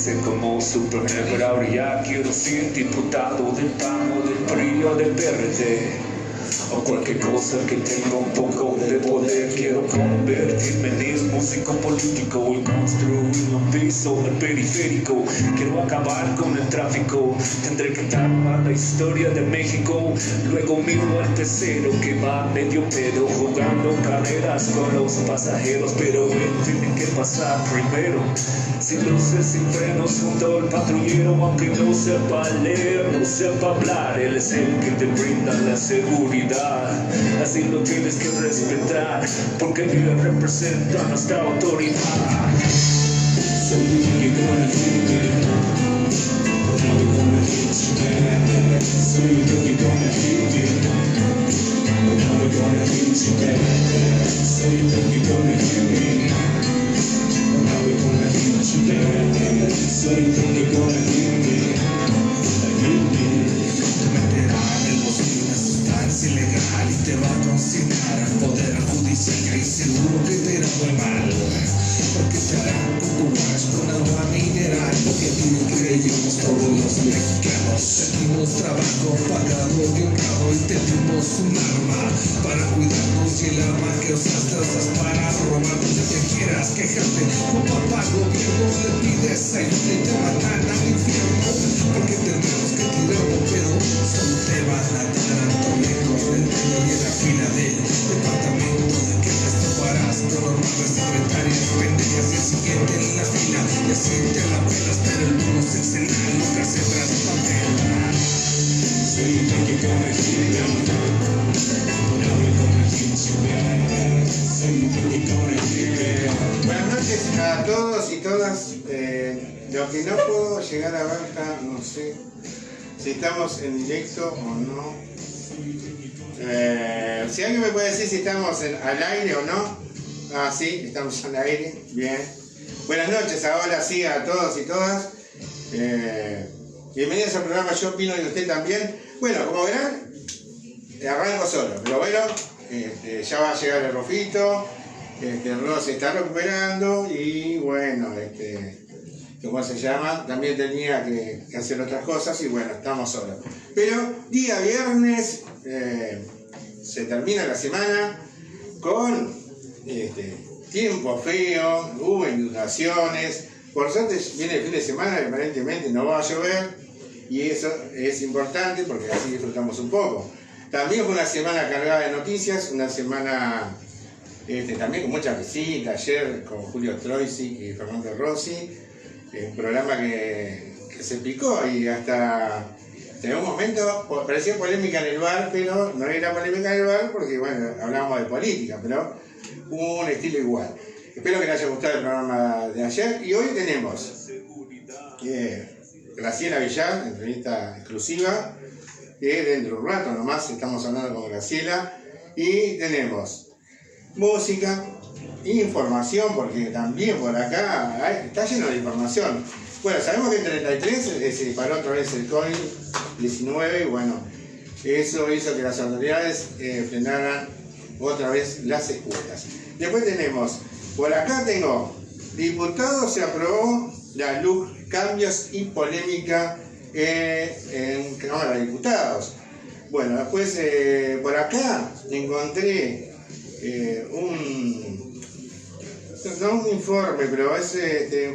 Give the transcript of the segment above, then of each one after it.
parece como Superman, pero ahora ya quiero ser diputado del PAN o del PRI o del PRD. O cualquier cosa que tenga un poco de poder. Quiero convertirme en músico político y construir un piso en el periférico. Quiero acabar con el tráfico. Tendré que tapar la historia de México. Luego miro al pecero que va medio pedo, jugando carreras con los pasajeros. Pero él tiene que pasar primero, sin luces, sin frenos, junto al patrullero. Aunque no sepa leer, no sepa hablar, él es el que te brinda la seguridad. Así lo tienes que respetar, porque él representa nuestra autoridad. So you're gonna hit me, how we gonna hit you, man? So you're gonna hit me, how we gonna hit you, man? So you're gonna hit me, how we gonna hit you, man? So you're gonna hit me, te meterá en el bosque una sustancia ilegal y te va a consignar al poder judicial y seguro que te irá muy mal, porque te harán con tu wash con agua mineral, porque aquí creemos todos los mexicanos, sentimos trabajo pagado y honrado y te dimos un arma para cuidarnos y el arma que usaste para robar donde te quieras quejarte. Como papá gobierno le pides ayuda y te mandan al infierno, porque tendremos que tirar un pedo, solo te van a dar lejos del medio y en la fila del departamento de que te toparás con normales secretarias pendejas y el siguiente en la fila y así te la pelas, pero el mundo se escena nunca se traspapela. So you think you're gonna hit me, now we're gonna hit you, man. So you think you're gonna hit me. Buenas noches a todos y todas. Lo que no puedo llegar a ver, no sé si estamos en directo o no. Si alguien me puede decir si estamos al aire o no. Ah, sí, estamos al aire. Bien. Buenas noches, ahora sí a todos y todas. Bienvenidos al programa Yo Opino y Usted También. Bueno, como verán, arranco solo, pero bueno, ya va a llegar el Rofito. El Ro se está recuperando y bueno, ¿cómo se llama? También tenía que hacer otras cosas y bueno, estamos solos. Pero día viernes se termina la semana con tiempo feo, hubo inundaciones. Por suerte viene el fin de semana, aparentemente no va a llover y eso es importante porque así disfrutamos un poco. También fue una semana cargada de noticias, una semana también con muchas visitas. Ayer con Julio Troisi y Fernando Rossi, un programa que se picó y hasta en un momento parecía polémica en el bar, pero no era polémica en el bar porque bueno, hablábamos de política, pero hubo un estilo igual. Espero que les haya gustado el programa de ayer y hoy tenemos Graciela Villar, entrevista exclusiva, que dentro de un rato nomás estamos hablando con Graciela, y tenemos música, información, porque también por acá está lleno de información. Bueno, sabemos que en 33 se disparó otra vez el COVID-19 y bueno, eso hizo que las autoridades frenaran otra vez las escuelas. Después tenemos, por acá tengo, diputados se aprobó la LUC, cambios y polémica en Cámara de Diputados. Bueno, después por acá encontré no un informe, pero es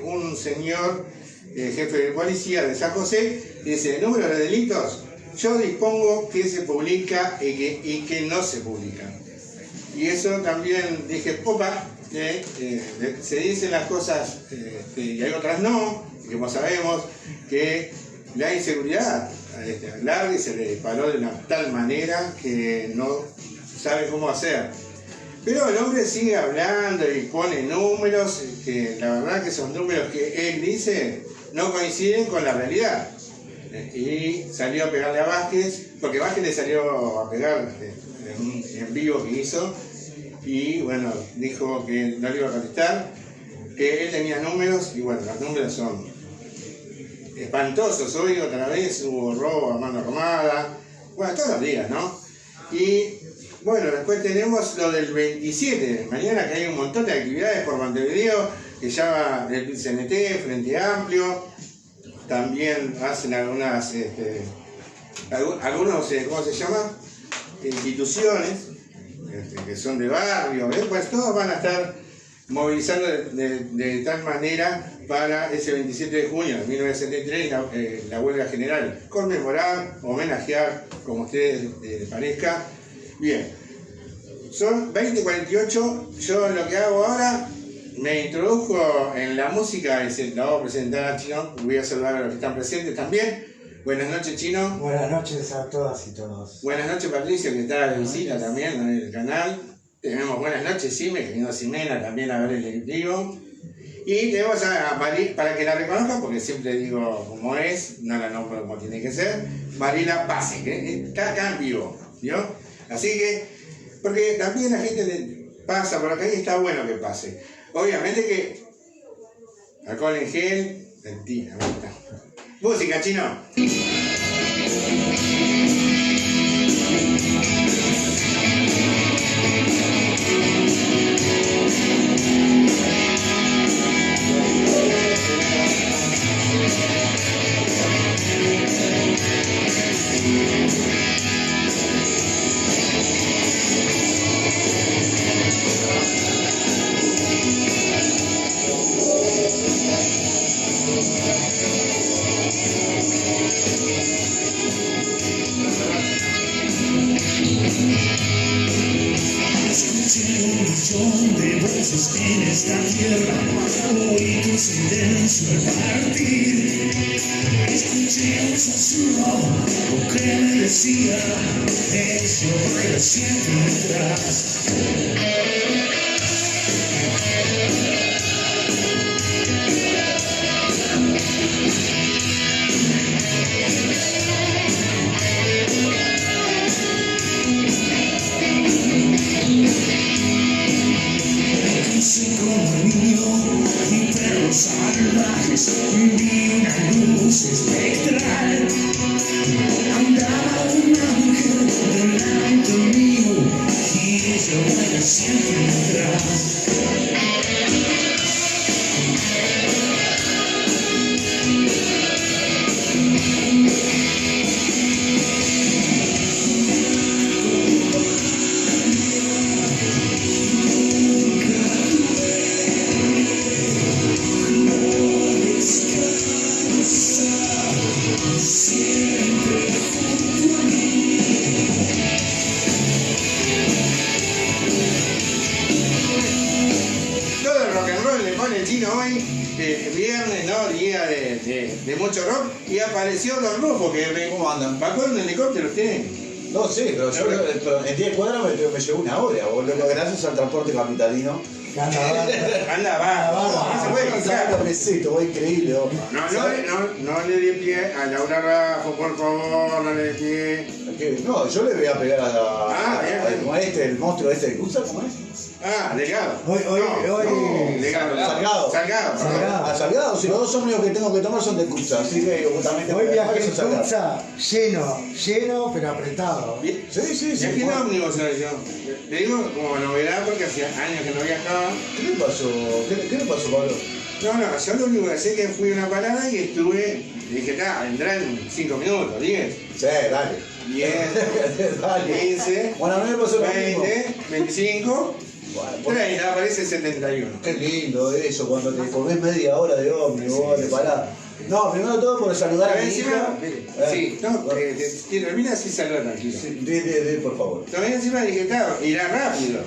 un señor jefe de policía de San José, dice: número de delitos, yo dispongo que se publica y que no se publica. Y eso también dije, opa, se dicen las cosas y hay otras no, y como sabemos que la inseguridad a Larry se le disparó de una tal manera que no sabe cómo hacer. Pero el hombre sigue hablando y pone números que la verdad que esos números que él dice no coinciden con la realidad. Y salió a pegarle a Vázquez, porque Vázquez le salió a pegar en vivo que hizo, y bueno, dijo que no le iba a contestar, que él tenía números, y bueno, los números son espantosos. Hoy otra vez hubo robo a mano armada, bueno, todos los días, ¿no? Y bueno, después tenemos lo del 27, mañana, que hay un montón de actividades por Montevideo, que ya va el PCNT, Frente Amplio, también hacen algunas, algunos, ¿cómo se llama? Instituciones, que son de barrio, pues todos van a estar movilizando de tal manera para ese 27 de junio de 1973 la huelga general, conmemorar, homenajear, como a ustedes les parezca. Bien, son 20:48, yo lo que hago ahora, me introduzco en la música, la voy a presentar a Chino, voy a saludar a los que están presentes también. Buenas noches, Chino. Buenas noches a todas y todos. Buenas noches, Patricio, que está de visita también en el canal. Tenemos buenas noches, Sime, que vino Ximena también a ver el vivo. Y tenemos a Marila, para que la reconozcan, porque siempre digo como es, no la nombro como tiene que ser, Marila Pase, que está acá en vivo, ¿vio? Así que, porque también la gente pasa por acá y está bueno que pase. Obviamente que alcohol en gel, mentira, ¿verdad? Música, Chino. De voces en esta tierra, oí tu silencio al partir. Escuché un susurro, lo que me decía, eso baila siempre detrás. Salvajes, vi una luz espectral. Andaba un ángel delante mío y ella baila siempre detrás. Viernes, ¿no? Día de mucho rock, y apareció Don Rufo, que ¿Cómo andan? bajó en un helicóptero usted. No, sí, pero yo en 10 cuadras me llevo una hora, boludo, gracias al transporte capitalino. Anda, va. No se puede contar. Todo increíble. No le dé pie a Laura Raffo, por favor, no le dé pie. No, yo le voy a pegar a el monstruo este de Cusa, ¿cómo es? Delgado. Salgado. A Salgado, si los dos ómnibus que tengo que tomar son de Cusa, así que justamente. Hoy viajé en Cusa lleno, pero apretado. Sí. ¿Y aquí en ómnibus soy yo? Le digo como novedad porque hacía años que no viajaba. ¿Qué le pasó? ¿Qué le pasó, Pablo? No, yo lo único que sé es que fui a una parada y estuve, dije, vendrá en 5 minutos, 10. Sí, dale. 10, dale. 15, bueno, a mí me pasó lo 20, 25, bueno, 30, aparece 71. Qué lindo eso, cuando te comes media hora de ómnibus, de parada. No, primero todo por saludar a mi hija. Sí, termina así, saluda tranquilo. Sí, por favor. También encima dije, claro, irá rápido.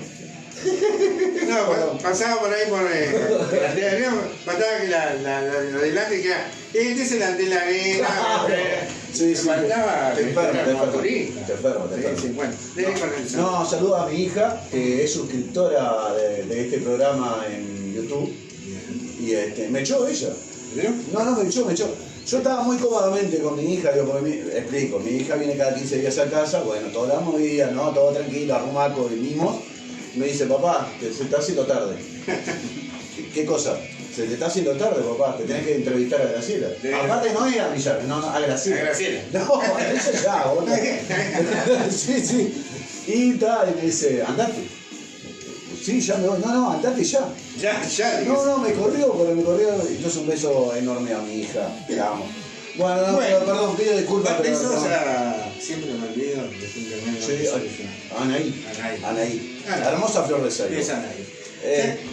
No, pasaba por ahí pasaba que lo delante queda. Este es el ante la arena. Sí. Faltaba. Te enfermo. Sí, bueno, no, saludo a mi hija, que es suscriptora de este programa en YouTube. Y me echó ella. No, me echó. Yo estaba muy cómodamente con mi hija, explico, mi hija viene cada 15 días a casa, bueno, toda la movida, ¿no? Todo tranquilo, arrumaco y mimos. Me dice, papá, se está haciendo tarde. ¿Qué cosa? Se te está haciendo tarde, papá, te tenés que entrevistar a Graciela. Aparte no es a Villar, no, a Graciela. A Graciela. No, eso ya, boludo. Sí. Y me dice, andate. Sí, ya me voy. No, andate ya. Ya. No, me corrió, entonces un beso enorme a mi hija, te amo. Bueno, no, Bueno. perdón, pido disculpas. pero Besos no. a... Siempre me olvido de su internet. Sí, Anaí. Anaí. Anaí. Anaí. La hermosa flor de Saigo. Es Anaí.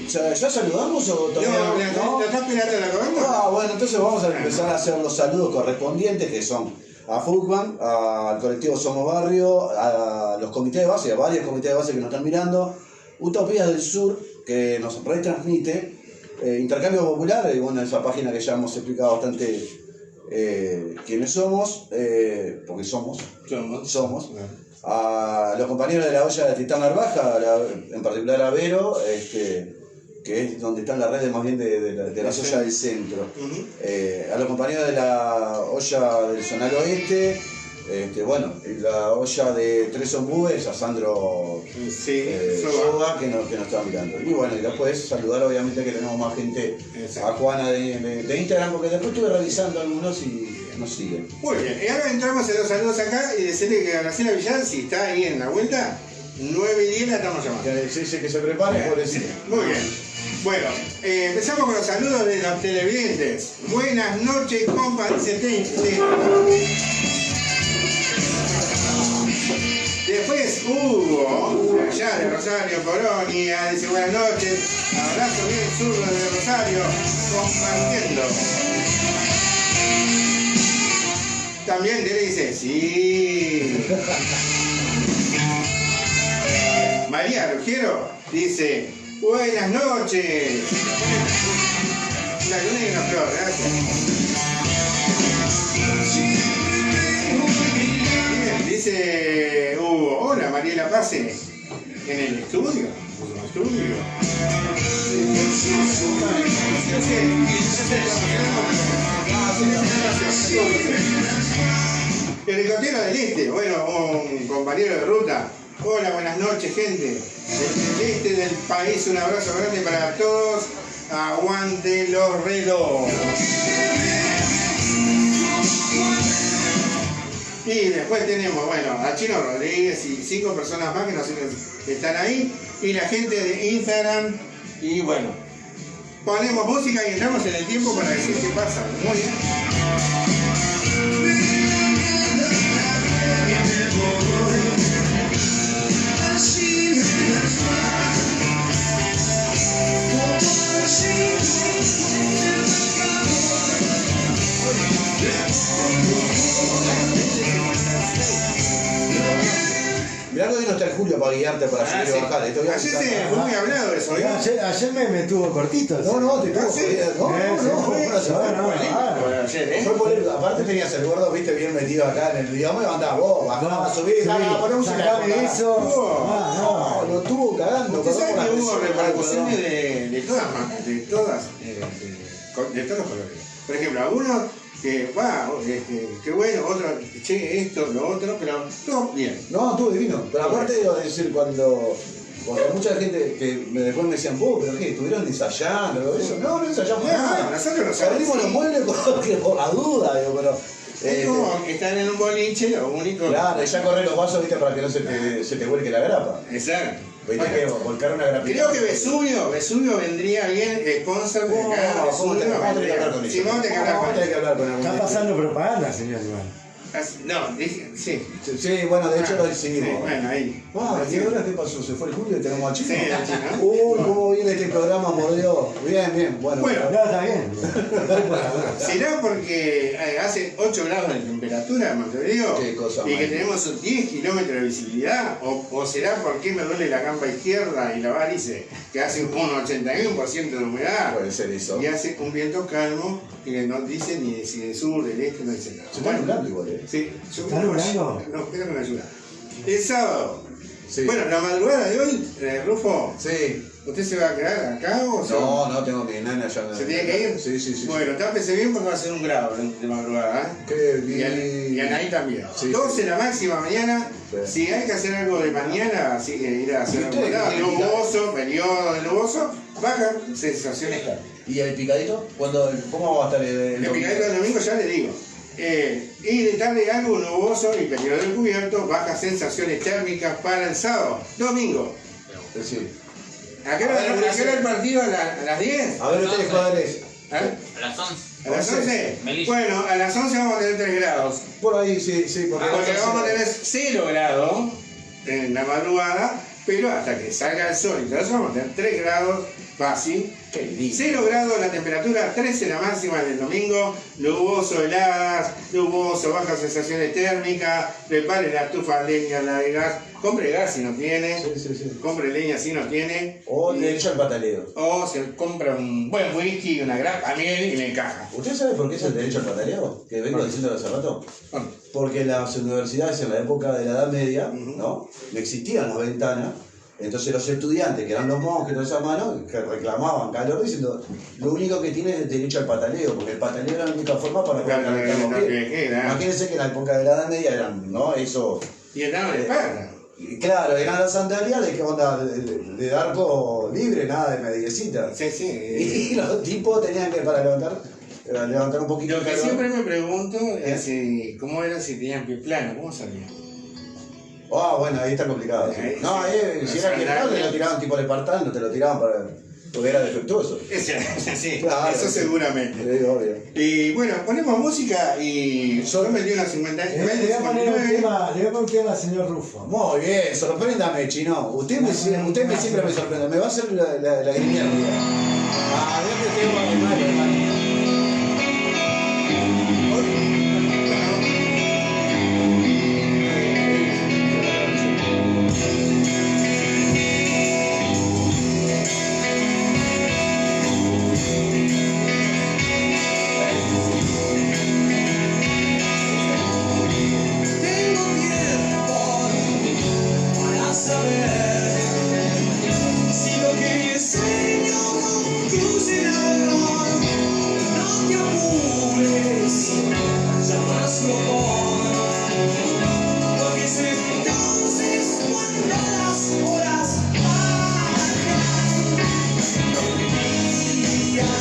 ¿Ya saludamos o todavía No, ¿la estás pirata la comando? Ah, bueno, entonces vamos a empezar a hacer los saludos correspondientes, que son a Fugman, al colectivo Somos Barrio, a los comités de base, a varios comités de base que nos están mirando, Utopías del Sur, que nos retransmite, Intercambio Popular, y bueno, esa página que ya hemos explicado bastante quiénes somos, porque somos. A los compañeros de la olla de Titán Narvaja, en particular a Vero, que es donde está en la red más bien de las ollas del centro. A los compañeros de la olla del Zonal Oeste, bueno, y la olla de Tres Ombúes, a Sandro Soga, que nos está mirando. Y bueno, y después saludar obviamente que tenemos más gente, a Juana de Instagram, porque después estuve revisando algunos y nos siguen. Muy bien, y ahora entramos en los saludos acá y decirle que a Graciela Villar, si está ahí en la vuelta, 9 y 10 la estamos llamando. Que se prepare, pobrecito. Muy bien. Bueno, empezamos con los saludos de los televidentes. Buenas noches, compa, dice Tenchi. Después Hugo, allá de Rosario, Colonia, dice buenas noches. Abrazo bien zurdo de Rosario, compartiendo. También te dice, sí. María Rugiero dice, buenas noches. Una luna y una flor, gracias. Bien, dice Hugo, hola Mariela Pase. En el estudio. El Ricotero del Este, bueno, un compañero de ruta. Hola, buenas noches, gente. Del este del país, un abrazo grande para todos. Aguante los relos. Y después tenemos, bueno, a Chino Rodríguez y 5 personas más que nos están ahí. Y la gente de Instagram. Y bueno, ponemos música y entramos en el tiempo para decir qué pasa. Muy bien. Mirá que hoy no está el Julio para guiarte para subir y bajar. Ayer fue muy hablado de eso, ¿no? Ayer me tuvo cortito. No, te tuvo. Fue por él. Aparte tenías el gordo, viste, bien metido acá en el idioma y andabas vos, bajabas, subís, ponemos una sacame eso. No, lo tuvo cagando. Usted sabe que hubo repercusiones de todos los colores. Por ejemplo, algunos que qué bueno, otros, che, esto, lo otro, pero todo bien. No, estuvo divino. Pero aparte iba a decir, cuando mucha gente que después me decían, vos, pero qué, estuvieron ensayando, eso. No ensayamos nada. Nosotros no abrimos los muebles por la duda, digo, pero. Es como que están en un boliche, lo único. Claro, ya correr los vasos, viste, para que no se te vuelque la grapa. Exacto. Viste que volcar una grapita. Creo que Vesubio vendría bien, sponsor de acá. Vamos a tener que hablar con ellos. Sí, vamos a tener que hablar con ellos. Está pasando propaganda, señor Iván. No, dije, sí. Sí, bueno, de hecho lo decidimos. Sí, bueno, ahí. ¿Y ahora qué pasó? ¿Se fue el Julio y tenemos a Chino? Sí, al Chino. ¿Cómo viene este programa, mordió? Bien, bueno. No, está bien. ¿Será porque hace 8 grados de temperatura en Montevideo? Qué cosa Y que mal. tenemos 10 kilómetros de visibilidad. ¿O será porque me duele la gamba izquierda y la varice? Que hace un 81% de humedad. Puede ser eso. Y hace un viento calmo y no dice ni si del sur, del este, no dice nada. Se está nublando igual, Sí. ¿Está nublando? No, déjame ayuda. El sábado. Sí. Bueno, la madrugada de hoy, Rufo, Sí. ¿usted se va a quedar acá o se No, tengo mi nana ya. ¿Se tiene que ir? Sí. Bueno, tápese bien porque va a ser 1 grado de madrugada, ¿eh? Qué Y Anaí también. Sí, 12 la máxima mañana. Sí. Si hay que hacer algo de mañana, así que ir a hacer ¿Y algo usted qué tiene nuboso, periodo de nuboso, baja, sensaciones. ¿Y el picadito? ¿Cómo va a estar El picadito del domingo ya le digo. Y de tarde algo nuboso y periodo de cubierto, bajas sensaciones térmicas para el sábado. Domingo. Sí. ¿A qué hora el partido? ¿A las 10? A ver, ustedes, padres. ¿Eh? A las 11. ¿A las 11? Melissa. Bueno, a las 11 vamos a tener 3 grados. Por ahí, sí, porque Porque vamos a tener 0 grados en la madrugada, pero hasta que salga el sol y todo eso vamos a tener 3 grados fácil. 0 grados la temperatura, 13 la máxima en el domingo, nuboso, heladas, nuboso, bajas sensaciones térmicas, prepare la estufa de leña, la de gas, compre gas si no tiene, Sí. compre leña si no tiene, O derecho al pataleo. o se compra un buen whisky, una grapa miel y le encaja. ¿Usted sabe por qué es el derecho al pataleo? Que vengo diciendo hace rato. Bueno, Porque las universidades en la época de la Edad Media, ¿no? No existían las ventanas. Entonces los estudiantes, que eran los monjes de esa mano, que reclamaban calor diciendo, lo único que tienen es derecho al pataleo, porque el pataleo era la única forma para poder calentar los pies. Imagínense que en la época de la Edad Media eran, ¿no? Eso. y el dama de espalda. Y claro, eran las sandalias de, de arco libre, nada de mediecita. Sí, sí. Y los tipos tenían que, para levantar un poquito Lo de que calor. siempre me pregunto es cómo era si tenían pie plano, ¿cómo salía? Ah, bueno, ahí está complicado. Sí. Ahí, No, sí. si era que no, te lo tiraban tipo el espartano, no te lo tiraban porque era defectuoso. Sí, Claro, eso sí. seguramente. Sí, obvio. Y bueno, ponemos música y solo me dio una 50 Le voy a poner un tema al señor Rufo. Muy bien, sorpréndame, chino. Usted siempre me sorprende. Me va a hacer la guiñada. Ah, déjame que tengo animal, hermano. Tengo tiempo para saber si lo que sueño conduce al error. No te apures, ya más lo voy, porque es entonces cuando las horas bajan. El día,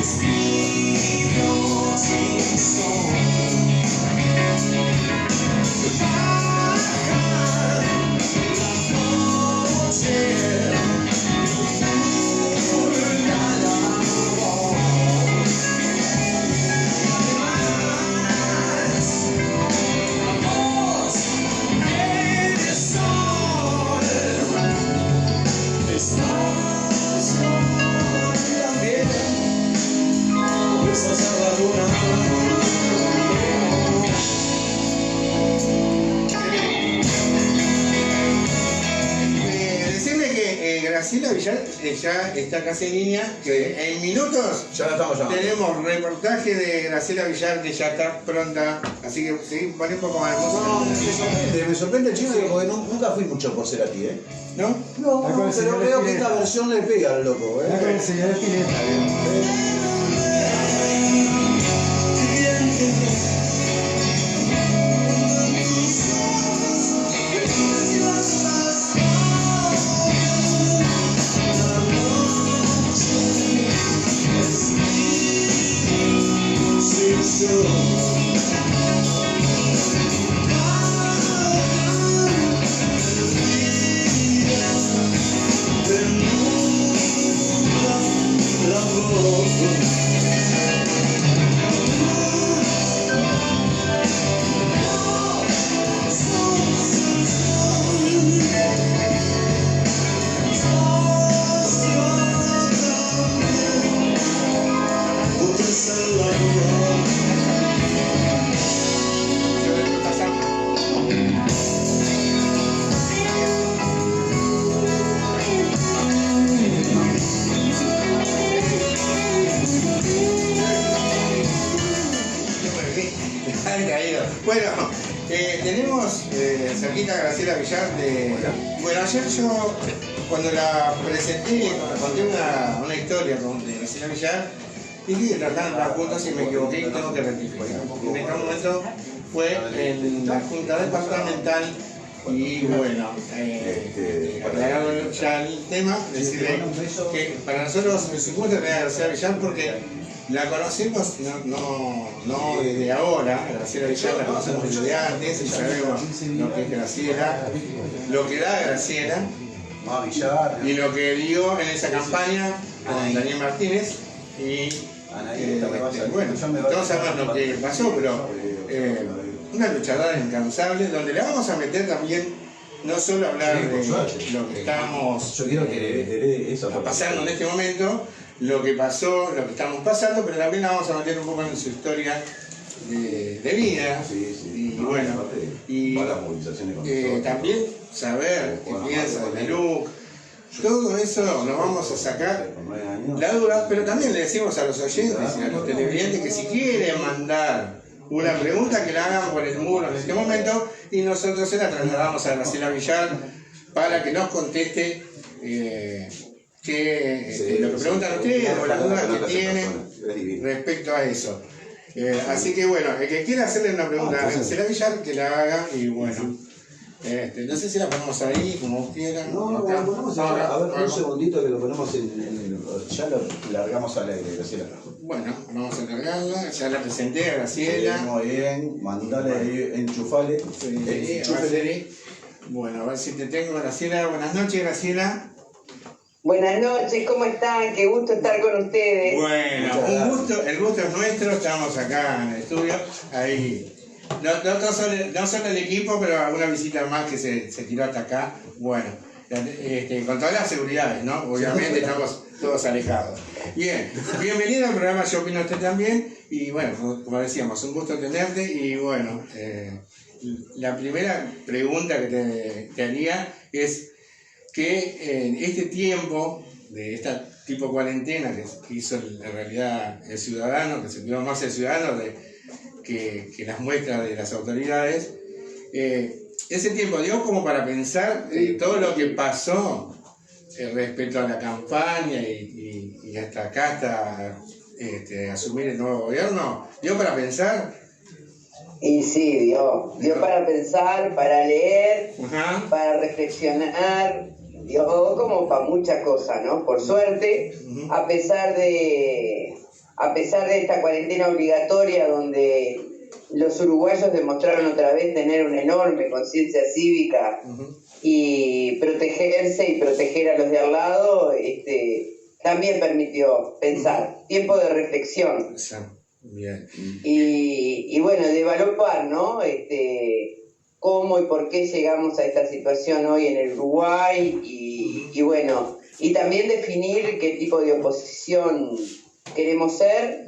espíritu sin son. Decirle que Graciela Villar ya está casi en línea, que en minutos Ya la estamos llamando. tenemos reportaje de Graciela Villar que ya está pronta, así que sí, poné un poco más de No, música. me sorprende el chino porque nunca fui mucho por ser a ti, ¿eh? ¿No? No, Está con el pero señor veo que Espineta. esta versión le pega al loco, Está con el señor Espineta, bien. Bueno, tenemos cerquita a Graciela Villar de... Bueno, ayer yo cuando la presenté, conté una historia de Graciela Villar, dije que trataban las juntas y me equivoqué y tengo que rectificar. En este momento fue en la Junta Departamental y bueno, aclarado ya el tema, decirle que para nosotros nos gusta tener a Graciela Villar porque la conocemos no desde ahora, Graciela Villar la conocemos desde antes y sabemos lo que es Graciela, lo que da Graciela Más Villar. y lo que dio en esa campaña con Daniel Martínez y Bueno, todos sabemos lo que pasó, pero una luchadora incansable, donde le vamos a meter también, no solo hablar de lo que estamos Yo quiero que eso pasando en este momento, lo que pasó, lo que estamos pasando, pero también la vamos a meter un poco en su historia de vida. Sí. Y bueno, y también saber qué piensa de Meluk. Todo eso nos vamos a sacar la duda, pero también le decimos a los oyentes y a los televidentes que si quieren mandar una pregunta, que la hagan por el muro en este momento y nosotros se la trasladamos a Graciela Villar para que nos conteste lo que preguntan ustedes o las dudas que tienen respecto a eso. Así que bueno, el que quiera hacerle una pregunta a Graciela Villar, que la haga y bueno. No sé si la ponemos ahí, como quieran. No, lo ponemos acá. A ver, un segundito que lo ponemos ya lo largamos al aire, Graciela. Bueno, vamos a cargarla, ya la presenté a Graciela. Muy bien, mandale ahí, enchufale. Enchúfele. Bueno, a ver si te tengo, Graciela. Buenas noches, Graciela. Buenas noches, ¿cómo están? Qué gusto estar con ustedes. Bueno, un gusto, el gusto es nuestro, estamos acá en el estudio, ahí. No solo el equipo, pero alguna visita más que se tiró hasta acá. Bueno, con todas las seguridades, ¿no? Obviamente estamos todos alejados. Bien, bienvenido al programa Yo Opino Usted También. Y bueno, como decíamos, un gusto tenerte. Y bueno, la primera pregunta que te haría es que en este tiempo de esta tipo cuarentena que hizo en realidad el ciudadano, que se cuidó más el ciudadano que las muestras de las autoridades, ese tiempo dio como para pensar todo lo que pasó respecto a la campaña y hasta acá, hasta asumir el nuevo gobierno, dio para pensar. Y sí, dio para pensar, para leer, Ajá. para reflexionar, dio como para muchas cosas, ¿no? Por suerte, a pesar de esta cuarentena obligatoria donde los uruguayos demostraron otra vez tener una enorme conciencia cívica y protegerse y proteger a los de al lado, también permitió pensar, tiempo de reflexión. Bien. Y bueno, de evaluar, ¿no? Cómo y por qué llegamos a esta situación hoy en el Uruguay y bueno, y también definir qué tipo de oposición queremos ser,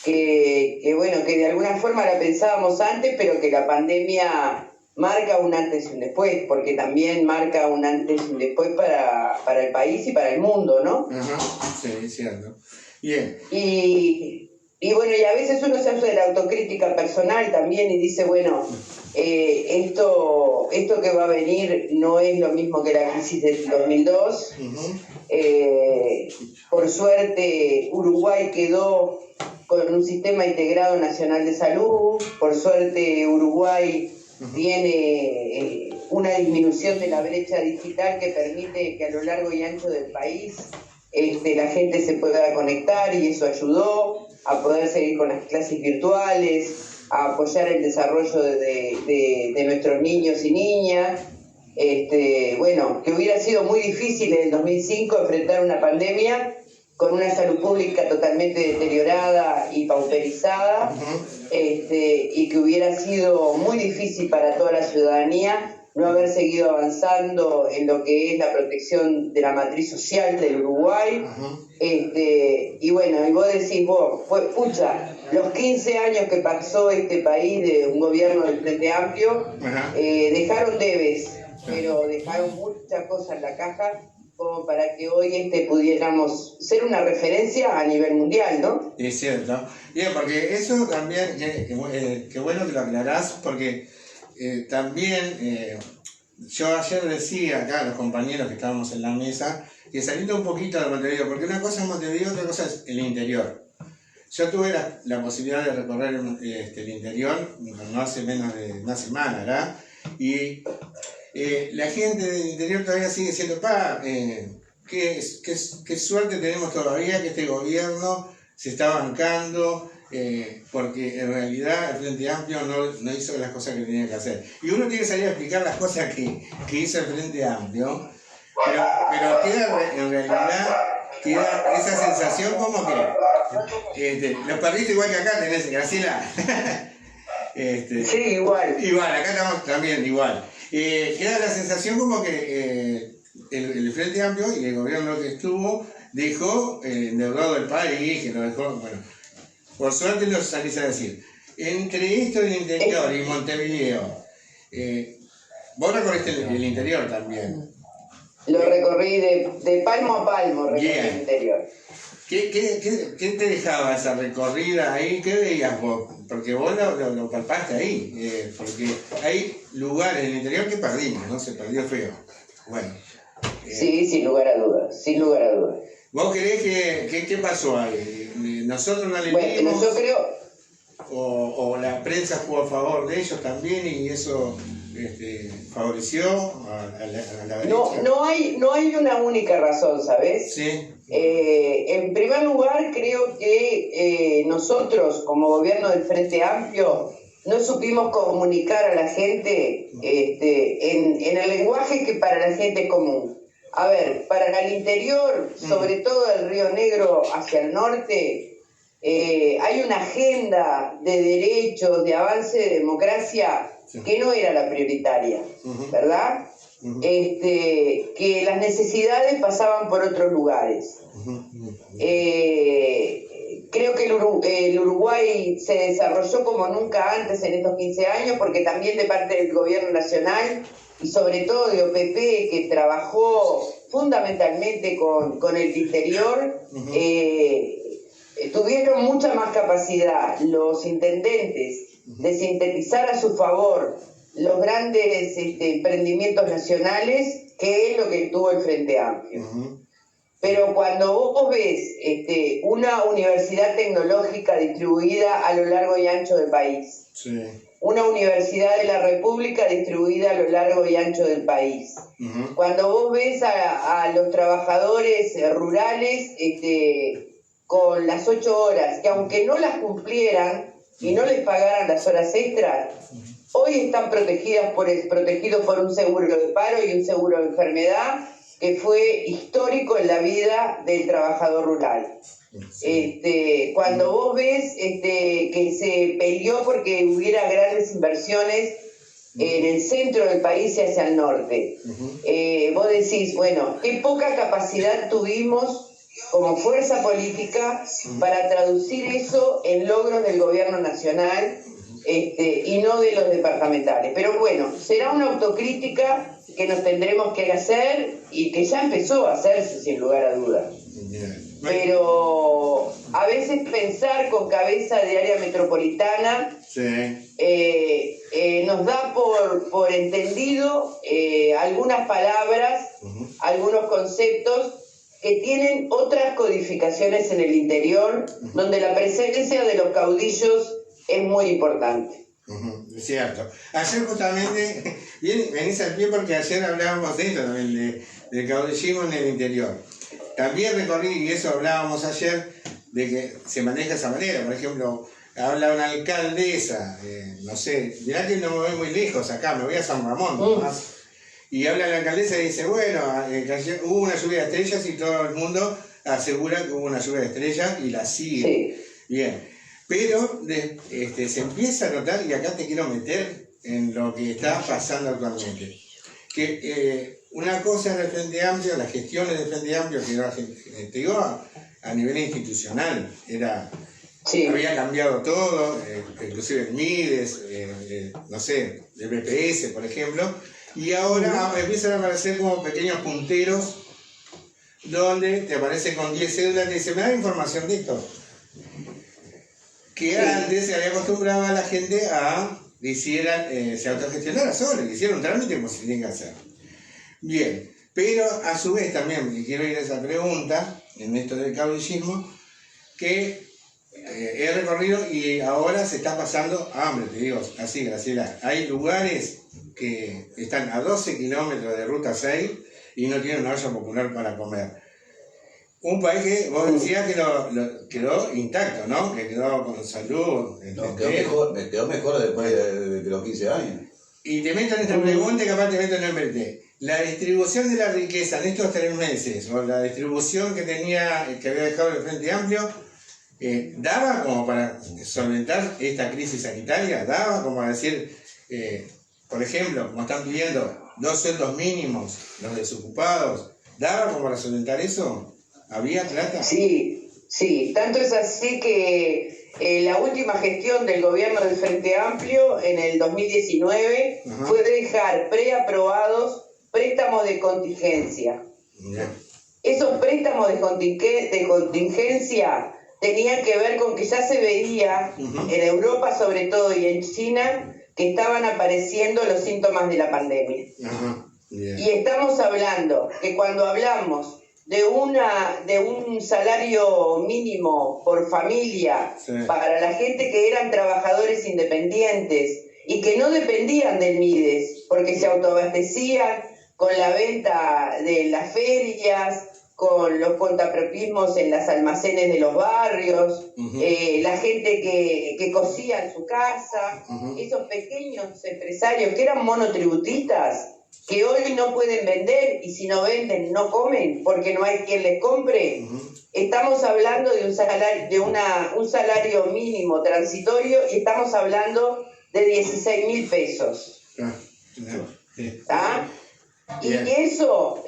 que bueno, que de alguna forma la pensábamos antes, pero que la pandemia marca un antes y un después, porque también marca un antes y un después para el país y para el mundo, ¿no? Ajá, sí, cierto. Bien. Y bueno, y a veces uno se hace de la autocrítica personal también y dice, bueno, esto que va a venir no es lo mismo que la crisis del 2002. Por suerte, Uruguay quedó con un sistema integrado nacional de salud. Por suerte, Uruguay tiene una disminución de la brecha digital que permite que a lo largo y ancho del país la gente se pueda conectar, y eso ayudó a poder seguir con las clases virtuales, a apoyar el desarrollo de nuestros niños y niñas. Bueno, que hubiera sido muy difícil en el 2005 enfrentar una pandemia con una salud pública totalmente deteriorada y pauperizada, y que hubiera sido muy difícil para toda la ciudadanía no haber seguido avanzando en lo que es la protección de la matriz social del Uruguay. Y bueno, y vos decís, pucha, los 15 años que pasó este país de un gobierno del Frente Amplio, dejaron debes, pero dejaron muchas cosas en la caja como para que hoy pudiéramos ser una referencia a nivel mundial, ¿no? Es cierto. Bien, porque eso también, qué bueno que lo aclarás, porque también yo ayer decía acá a los compañeros que estábamos en la mesa, que saliendo un poquito de Montevideo, porque una cosa es Montevideo, otra cosa es el interior. Yo tuve la posibilidad de recorrer el interior no hace menos de una semana, ¿verdad? Y la gente del interior todavía sigue diciendo, qué suerte tenemos todavía que este gobierno se está bancando, porque en realidad el Frente Amplio no hizo las cosas que tenía que hacer. Y uno tiene que salir a explicar las cosas que hizo el Frente Amplio, pero queda en realidad que da esa sensación como que los perritos igual que acá tenés, Graciela. Sí, igual. Igual, acá estamos también igual. Queda la sensación como que el Frente Amplio y el gobierno que estuvo dejó endeudado el país, que lo dejó, bueno, por suerte lo salís a decir. Entre esto del interior y Montevideo, vos recorriste el interior también. Lo recorrí de palmo a palmo, recorrí el interior. ¿Qué te dejaba esa recorrida ahí? ¿Qué veías vos? Porque vos lo palpaste ahí, porque hay lugares en el interior que perdimos, ¿no? Se perdió feo. Bueno. Sí, sin lugar a dudas, sin lugar a dudas. ¿Vos creés qué pasó ahí? ¿Nosotros no le Bueno, dimos? yo creo... O la prensa jugó a favor de ellos también y eso favoreció a la derecha? No hay una única razón, ¿sabes? Sí. En primer lugar, creo que nosotros, como gobierno del Frente Amplio, no supimos comunicar a la gente en el lenguaje que para la gente es común. A ver, para el interior, sobre todo del Río Negro hacia el norte, hay una agenda de derechos, de avance de democracia que no era la prioritaria, ¿verdad? Que las necesidades pasaban por otros lugares. Creo que el Uruguay se desarrolló como nunca antes en estos 15 años, porque también de parte del gobierno nacional y sobre todo de OPP, que trabajó fundamentalmente con el interior, tuvieron mucha más capacidad los intendentes de sintetizar a su favor los grandes emprendimientos nacionales, que es lo que tuvo el Frente Amplio. Pero cuando vos ves una universidad tecnológica distribuida a lo largo y ancho del país, una universidad de la República distribuida a lo largo y ancho del país, cuando vos ves a los trabajadores rurales con las 8 horas, que aunque no las cumplieran y no les pagaran las horas extras, hoy están protegidos por un seguro de paro y un seguro de enfermedad que fue histórico en la vida del trabajador rural. Cuando vos ves que se peleó porque hubiera grandes inversiones en el centro del país y hacia el norte, vos decís, bueno, qué poca capacidad tuvimos como fuerza política para traducir eso en logros del gobierno nacional y no de los departamentales. Pero bueno, será una autocrítica que nos tendremos que hacer y que ya empezó a hacerse sin lugar a dudas. Pero a veces pensar con cabeza de área metropolitana nos da por entendido algunas palabras, algunos conceptos que tienen otras codificaciones en el interior, donde la presencia de los caudillos es muy importante. Es cierto. Ayer justamente, venís al pie porque ayer hablábamos de esto también, del caudillismo en el interior. También recorrí, y eso hablábamos ayer, de que se maneja de esa manera. Por ejemplo, habla una alcaldesa, no sé, mirá que no me voy muy lejos acá, me voy a San Ramón nomás. Y habla la alcaldesa y dice, bueno, hubo una lluvia de estrellas y todo el mundo asegura que hubo una lluvia de estrellas y la sigue. Bien. Pero se empieza a notar, y acá te quiero meter en lo que está pasando actualmente, que una cosa en el Frente Amplio, las gestiones del Frente Amplio, que era, te digo, a nivel institucional, había cambiado todo, inclusive el MIDES, no sé, el BPS, por ejemplo, y ahora empiezan a aparecer como pequeños punteros donde te aparecen con 10 cédulas y te dicen, me da información de esto. Que antes se había acostumbrado a la gente a que se autogestionara solo, que hiciera un trámite como se tiene que hacer. Bien, pero a su vez también, y quiero ir a esa pregunta, en esto del caudillismo, que he recorrido y ahora se está pasando hambre, te digo así, Graciela. Hay lugares que están a 12 kilómetros de Ruta 6 y no tienen una olla popular para comer. Un país que vos decías que quedó intacto, ¿no? Que quedó con salud. No, quedó mejor después de los 15 años. y te meto en esta pregunta y capaz te meto en el MRT. La distribución de la riqueza en estos 3 meses, o la distribución que había dejado el Frente Amplio, ¿daba como para solventar esta crisis sanitaria? ¿Daba como para decir, por ejemplo, como están pidiendo 2 sueldos mínimos, los desocupados, ¿daba como para solventar eso? ¿Había plata? Sí, tanto es así que la última gestión del gobierno del Frente Amplio en el 2019 fue dejar preaprobados préstamos de contingencia. Esos préstamos de contingencia tenían que ver con que ya se veía en Europa sobre todo y en China que estaban apareciendo los síntomas de la pandemia. Y estamos hablando que cuando hablamos de un salario mínimo por familia para la gente que eran trabajadores independientes y que no dependían del MIDES porque se autoabastecían con la venta de las ferias, con los cuentapropismos en las almacenes de los barrios, la gente que cosía en su casa, esos pequeños empresarios que eran monotributistas, que hoy no pueden vender y si no venden no comen porque no hay quien les compre. Estamos hablando de un salario mínimo transitorio y estamos hablando de 16.000 pesos. ¿Tá? Y eso,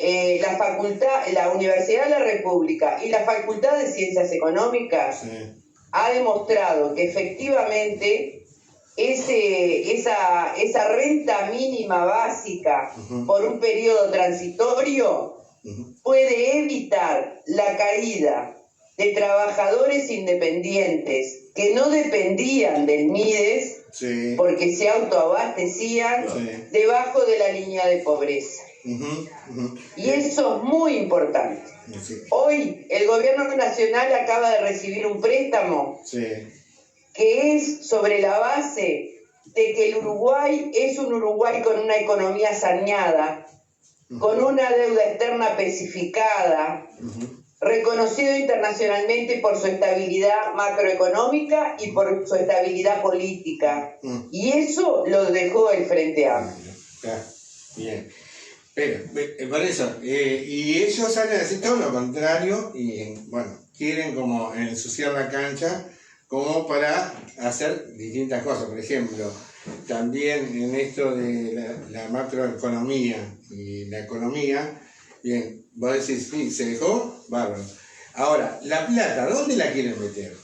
la Universidad de la República y la Facultad de Ciencias Económicas ha demostrado que efectivamente esa renta mínima básica por un periodo transitorio puede evitar la caída de trabajadores independientes que no dependían del MIDES porque se autoabastecían debajo de la línea de pobreza. Y eso es muy importante. Hoy el gobierno nacional acaba de recibir un préstamo que es sobre la base de que el Uruguay es un Uruguay con una economía saneada, con una deuda externa especificada, reconocido internacionalmente por su estabilidad macroeconómica y por su estabilidad política. Y eso lo dejó el Frente Amplio. Bien. Pero, por eso, y ellos salen a decir todo lo contrario y, bueno, quieren como ensuciar la cancha como para hacer distintas cosas. Por ejemplo, también en esto de la macroeconomía y la economía, bien, vos decís, sí, se dejó, bárbaro. Ahora, la plata, ¿dónde la quieren meter?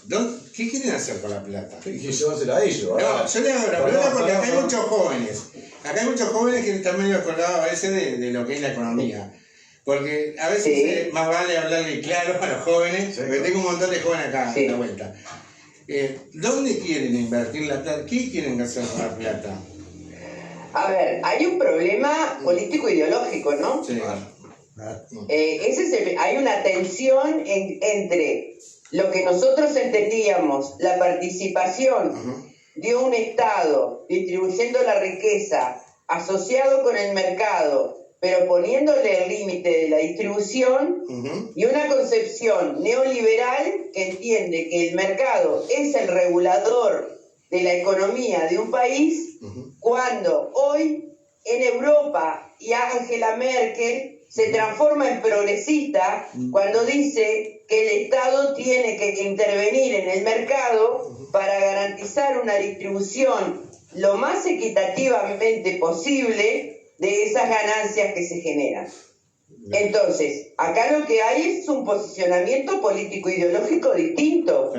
¿Qué quieren hacer con la plata? Hay que llevársela a ellos. No, yo le hago la pregunta porque acá hay muchos jóvenes. Acá hay muchos jóvenes que están medio descolados a veces de lo que es la economía. Porque a veces más vale hablarle claro a los jóvenes, porque tengo un montón de jóvenes acá en la vuelta. ¿Dónde quieren invertir la plata? ¿Qué quieren hacer con la plata? A ver, hay un problema político-ideológico, ¿no? Sí. Hay una tensión entre lo que nosotros entendíamos, la participación de un Estado distribuyendo la riqueza asociado con el mercado, pero poniéndole el límite de la distribución, y una concepción neoliberal que entiende que el mercado es el regulador de la economía de un país, cuando hoy en Europa y Angela Merkel se transforma en progresista cuando dice que el Estado tiene que intervenir en el mercado para garantizar una distribución lo más equitativamente posible de esas ganancias que se generan. Entonces, acá lo que hay es un posicionamiento político-ideológico distinto.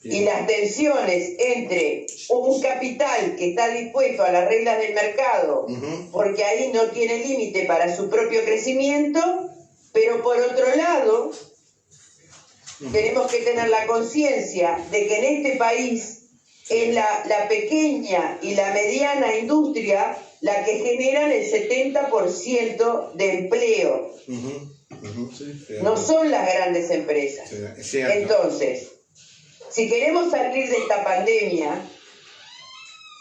Y las tensiones entre un capital que está dispuesto a las reglas del mercado, porque ahí no tiene límite para su propio crecimiento, pero por otro lado, tenemos que tener la conciencia de que en este país es la pequeña y la mediana industria la que generan el 70% de empleo. No son las grandes empresas. Entonces, si queremos salir de esta pandemia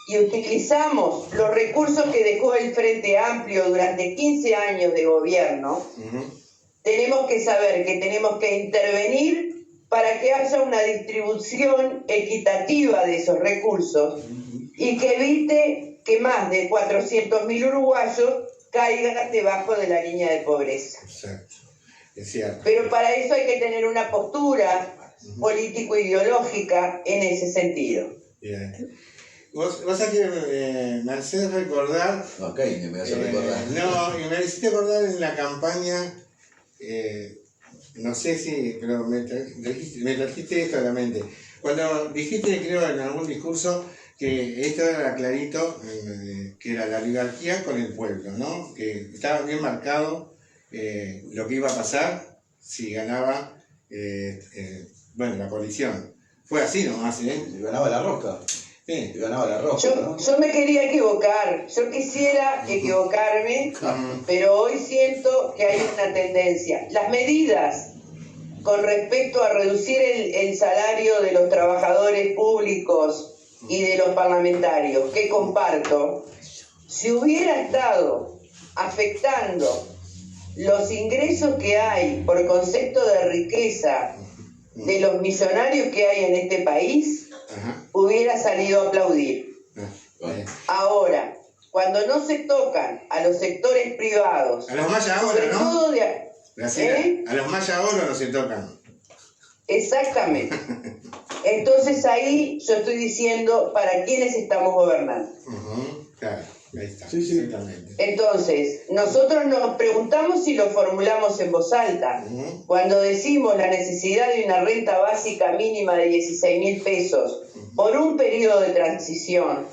y utilizamos los recursos que dejó el Frente Amplio durante 15 años de gobierno, tenemos que saber que tenemos que intervenir para que haya una distribución equitativa de esos recursos y que evite que más de 400.000 uruguayos caigan debajo de la línea de pobreza. Exacto. Es cierto. Pero para eso hay que tener una postura político-ideológica en ese sentido. Bien. Vos sabés que me haces recordar. No, Keynes me hace recordar. No, y me hiciste recordar en la campaña. No sé si, pero me trajiste esto a la mente. Cuando dijiste, creo, en algún discurso, que esto era clarito, que era la oligarquía con el pueblo, ¿no? Que estaba bien marcado lo que iba a pasar si ganaba, la coalición. Fue así nomás, ¿eh? Y ganaba la rosca. Sí. Y ganaba la rosca, ¿no? Yo me quería equivocar, yo quisiera equivocarme, pero hoy siento que hay una tendencia. Las medidas con respecto a reducir el salario de los trabajadores públicos y de los parlamentarios, que comparto, si hubiera estado afectando los ingresos que hay por concepto de riqueza de los millonarios que hay en este país, hubiera salido a aplaudir. Ahora, cuando no se tocan a los sectores privados, A los mayas ahora, sobre ¿no? todo A los mayas ahora no se tocan. Exactamente. Entonces ahí yo estoy diciendo para quiénes estamos gobernando. Claro, ahí está. Sí, sí. Exactamente. Entonces, nosotros nos preguntamos si lo formulamos en voz alta. Cuando decimos la necesidad de una renta básica mínima de 16.000 pesos por un periodo de transición,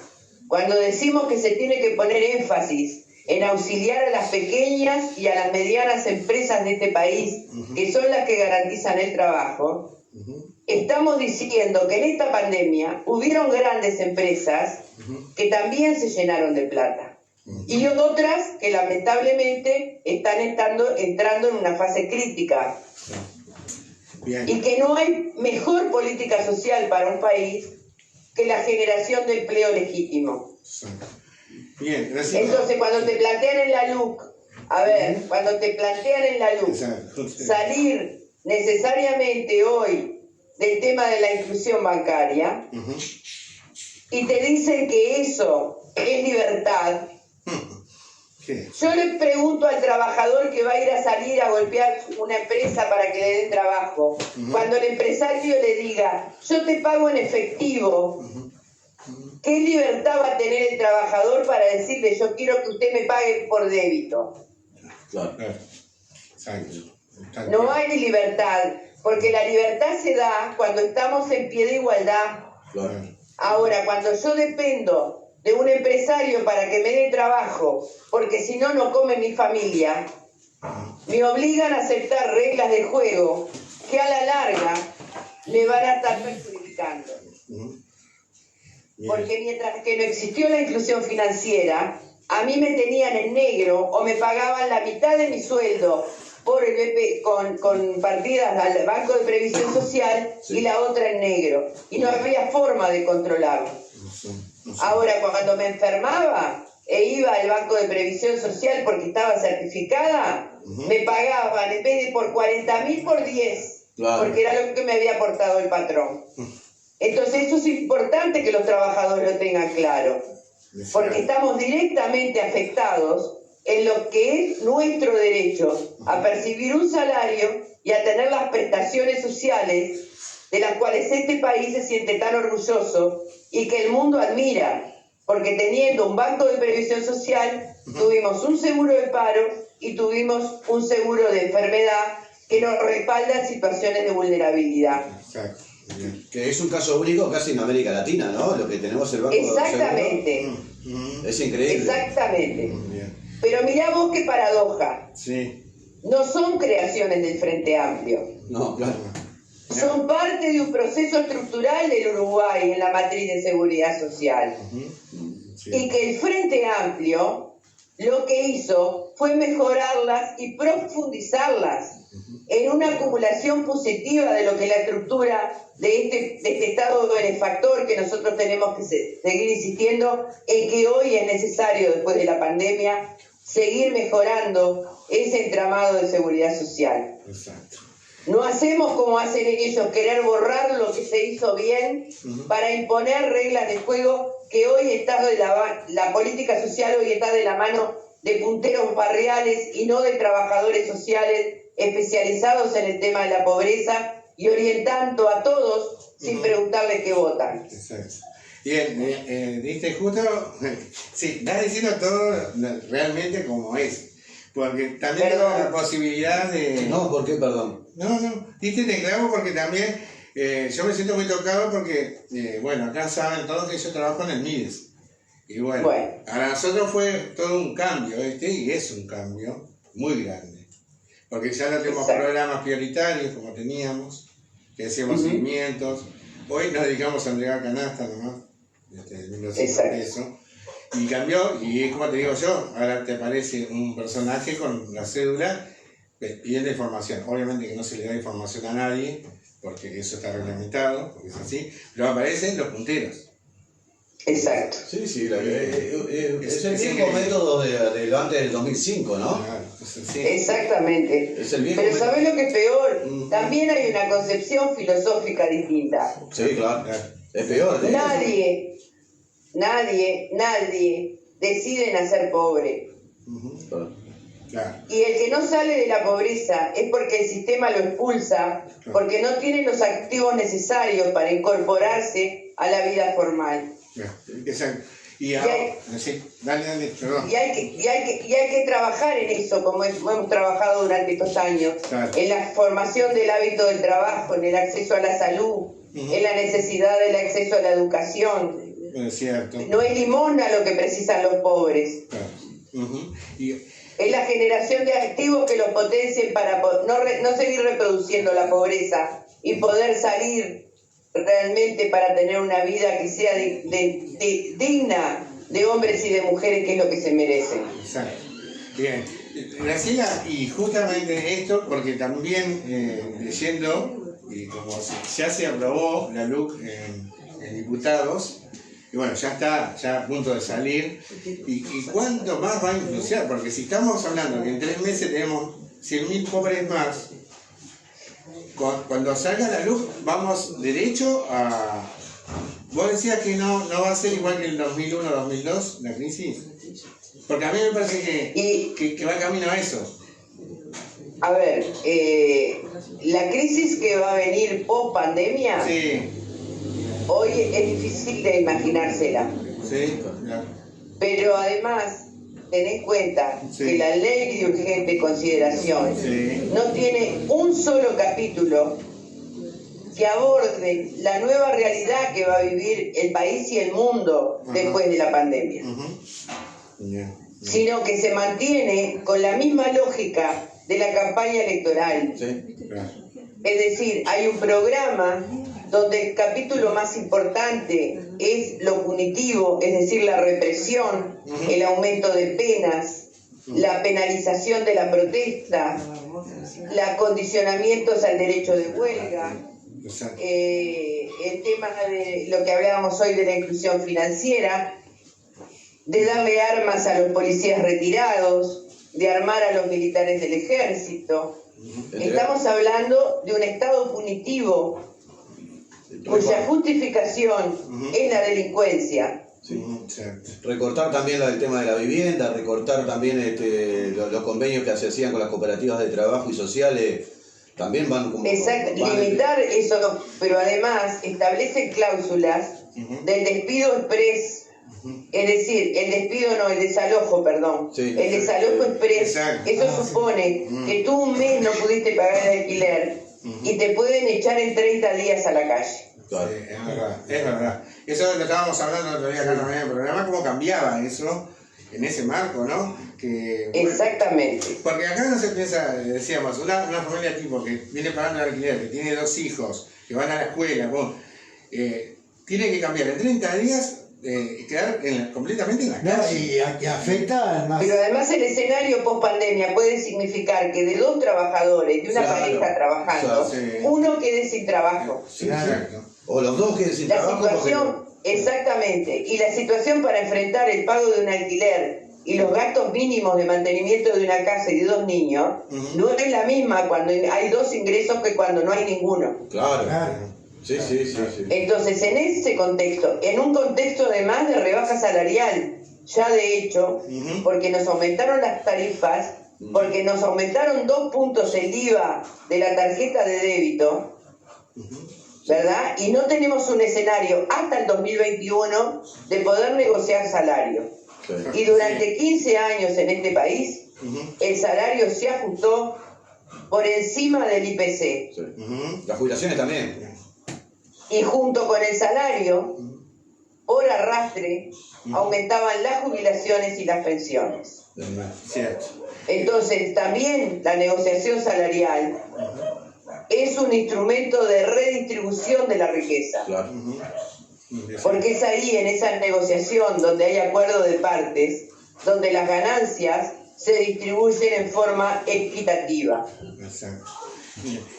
cuando decimos que se tiene que poner énfasis en auxiliar a las pequeñas y a las medianas empresas de este país, que son las que garantizan el trabajo, estamos diciendo que en esta pandemia hubieron grandes empresas que también se llenaron de plata. Y otras que lamentablemente están entrando en una fase crítica. Bien. Y que no hay mejor política social para un país que la generación de empleo legítimo. Bien, gracias. Entonces, cuando te plantean en la LUC, salir necesariamente hoy del tema de la inclusión bancaria, y te dicen que eso es libertad, ¿Qué? yo le pregunto al trabajador que va a ir a salir a golpear una empresa para que le den trabajo, cuando el empresario le diga, yo te pago en efectivo, ¿qué libertad va a tener el trabajador para decirle, yo quiero que usted me pague por débito? Claro. Exacto. No hay libertad, porque la libertad se da cuando estamos en pie de igualdad. Claro. Ahora, cuando yo dependo de un empresario para que me dé trabajo, porque si no, no come mi familia, me obligan a aceptar reglas de juego que a la larga me van a estar perjudicando. Porque mientras que no existió la inclusión financiera, a mí me tenían en negro o me pagaban la mitad de mi sueldo por el BP, con partidas al Banco de Previsión Social y la otra en negro. Y no había forma de controlarlo. Ahora, cuando me enfermaba e iba al Banco de Previsión Social porque estaba certificada, me pagaban en vez de por 40.000 por 10, porque era lo que me había aportado el patrón. Entonces eso es importante que los trabajadores lo tengan claro, porque estamos directamente afectados en lo que es nuestro derecho a percibir un salario y a tener las prestaciones sociales de las cuales este país se siente tan orgulloso y que el mundo admira, porque teniendo un banco de previsión social, tuvimos un seguro de paro y tuvimos un seguro de enfermedad que nos respalda en situaciones de vulnerabilidad. Exacto. Bien. Que es un caso único casi en América Latina, ¿no? Lo que tenemos el Banco Exactamente, es increíble. exactamente. Bien. Pero mirá vos qué paradoja. Sí. No son creaciones del Frente Amplio. No, claro. Son parte de un proceso estructural del Uruguay en la matriz de seguridad social. Sí. Y que el Frente Amplio lo que hizo fue mejorarlas y profundizarlas en una acumulación positiva de lo que es la estructura de este Estado benefactor que nosotros tenemos que seguir insistiendo en que hoy es necesario, después de la pandemia, seguir mejorando ese entramado de seguridad social. Exacto. No hacemos como hacen ellos, querer borrar lo que se hizo bien para imponer reglas de juego que hoy está la política social hoy está de la mano de punteros barriales y no de trabajadores sociales especializados en el tema de la pobreza y orientando a todos sin preguntarles qué votan. Exacto. Bien, diste justo, sí, estás diciendo todo realmente como es, porque también tengo la posibilidad de... No, ¿por qué? Perdón. No, diste de clavo porque también yo me siento muy tocado porque, bueno, acá saben todos que yo trabajo en el MIDES. Y bueno, para nosotros fue todo un cambio y es un cambio muy grande. Porque ya no tenemos programas prioritarios como teníamos, que hacíamos seguimientos. Hoy nos dedicamos a entregar canasta nomás, eso. Y cambió, y como te digo yo, ahora te aparece un personaje con la cédula pidiendo información. Obviamente que no se le da información a nadie, porque eso está reglamentado, porque es así, pero aparecen los punteros. Exacto. Sí, es el mismo método de antes del 2005, ¿no? Claro, sí. Nadie. Es el mismo Pero método. ¿sabés lo que es peor? También hay una concepción filosófica distinta. Sí, claro. Es peor. Nadie decide nacer pobre. Claro. Y el que no sale de la pobreza es porque el sistema lo expulsa, porque no tiene los activos necesarios para incorporarse a la vida formal. Exacto. Y ahora, sí, dale, perdón. Y hay que trabajar en eso, como hemos trabajado durante estos años, en la formación del hábito del trabajo, en el acceso a la salud, en la necesidad del acceso a la educación. Es cierto. No es limosna lo que precisan los pobres. Claro. Y Es la generación de activos que los potencien para no seguir reproduciendo la pobreza y poder salir realmente para tener una vida que sea digna de hombres y de mujeres, que es lo que se merecen. Exacto. Bien. Graciela, y justamente esto, porque también leyendo, y como ya se aprobó la LUC en diputados, y bueno, ya está a punto de salir, y cuánto más va a influenciar, porque si estamos hablando que en 3 meses tenemos 100.000 pobres más, cuando salga la luz vamos derecho a... Vos decías que no va a ser igual que el 2001-2002, la crisis, porque a mí me parece que va camino a eso. A ver, la crisis que va a venir post pandemia, Sí, hoy es difícil de imaginársela. sí, claro. Pero además, ten en cuenta que la ley de urgente consideración no tiene un solo capítulo que aborde la nueva realidad que va a vivir el país y el mundo después de la pandemia. Sino que se mantiene con la misma lógica de la campaña electoral. Es decir, hay un programa donde el capítulo más importante es lo punitivo, es decir, la represión, el aumento de penas, la penalización de la protesta, los condicionamientos al derecho de huelga, el tema de lo que hablábamos hoy de la inclusión financiera, de darle armas a los policías retirados, de armar a los militares del ejército. Estamos hablando de un Estado punitivo cuya justificación es la delincuencia. Recortar también el tema de la vivienda, recortar también los convenios que se hacían con las cooperativas de trabajo y sociales, también van como... Exacto, limitar eso, pero además establecen cláusulas del despido express. Es decir, el desalojo, perdón. El desalojo express, eso supone que tú un mes no pudiste pagar el alquiler y te pueden echar en 30 días a la calle. Claro. Es verdad. Eso lo estábamos hablando el otro día acá en el programa, cómo cambiaba eso en ese marco, ¿no? Que, bueno, exactamente. Porque acá no se piensa, decíamos, una familia tipo que viene pagando el alquiler, que tiene 2 hijos, que van a la escuela, tiene que cambiar en 30 días y quedar completamente en la calle. Y afecta más. Pero además el escenario post pandemia puede significar que de 2 trabajadores, de una pareja trabajando, uno quede sin trabajo. Exacto. O los dos queden sin trabajo. La situación, exactamente, y la situación para enfrentar el pago de un alquiler y los gastos mínimos de mantenimiento de una casa y de 2 niños, no es la misma cuando hay 2 ingresos que cuando no hay ninguno. Claro. Sí, sí, sí, sí. Entonces, en ese contexto, en un contexto además de rebaja salarial, ya de hecho, Ujú. porque nos aumentaron las tarifas, porque nos aumentaron 2 puntos el IVA de la tarjeta de débito, ¿verdad? Y no tenemos un escenario hasta el 2021 de poder negociar salario. Sí. Y durante 15 años en este país, Ujú. el salario se ajustó por encima del IPC. Sí. Ujú. Las jubilaciones también. Y junto con el salario, por arrastre, aumentaban las jubilaciones y las pensiones. Cierto. Entonces, también la negociación salarial es un instrumento de redistribución de la riqueza. Claro. Ujú. Porque es ahí, en esa negociación, donde hay acuerdo de partes, donde las ganancias se distribuyen en forma equitativa. Exacto.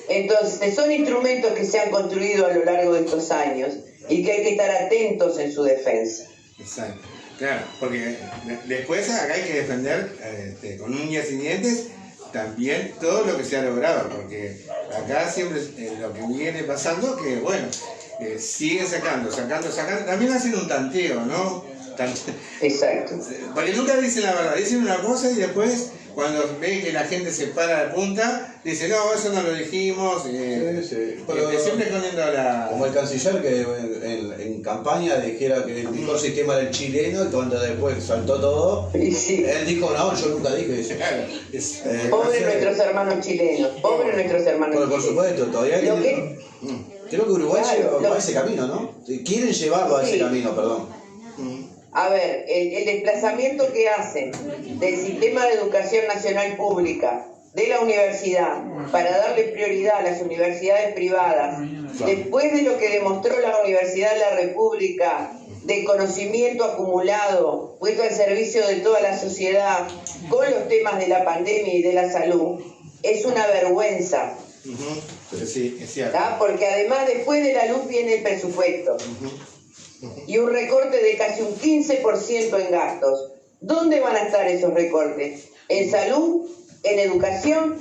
Entonces, son instrumentos que se han construido a lo largo de estos años y que hay que estar atentos en su defensa. Exacto. Claro, porque después acá hay que defender con uñas y dientes también todo lo que se ha logrado, porque acá siempre lo que viene pasando que, bueno, siguen sacando, también hacen un tanteo, ¿no? Exacto. Porque nunca dicen la verdad, dicen una cosa y después, cuando ven que la gente se para de punta, dicen, no, eso no lo dijimos, Sí, sí. Pero siempre escondiendo la... como el canciller que en campaña dijera que el mejor sistema era el chileno y cuando después saltó todo, Y sí. él dijo, no, yo nunca dije eso. Claro, Pobres no sé. nuestros hermanos chilenos, pobres nuestros hermanos Pero por chilenos. supuesto, todavía Lo tienen- que- creo que Uruguay Claro, va lo- a ese camino, ¿no? Quieren llevarlo a ese Sí. camino, perdón. A ver, el desplazamiento que hacen del sistema de educación nacional pública, de la universidad, para darle prioridad a las universidades privadas, después de lo que demostró la Universidad de la República, de conocimiento acumulado, puesto al servicio de toda la sociedad, con los temas de la pandemia y de la salud, es una vergüenza, Ujú. Sí, es cierto. ¿tá? Porque además después de la luz viene el presupuesto. Y un recorte de casi un 15% en gastos. ¿Dónde van a estar esos recortes? ¿En salud? ¿En educación?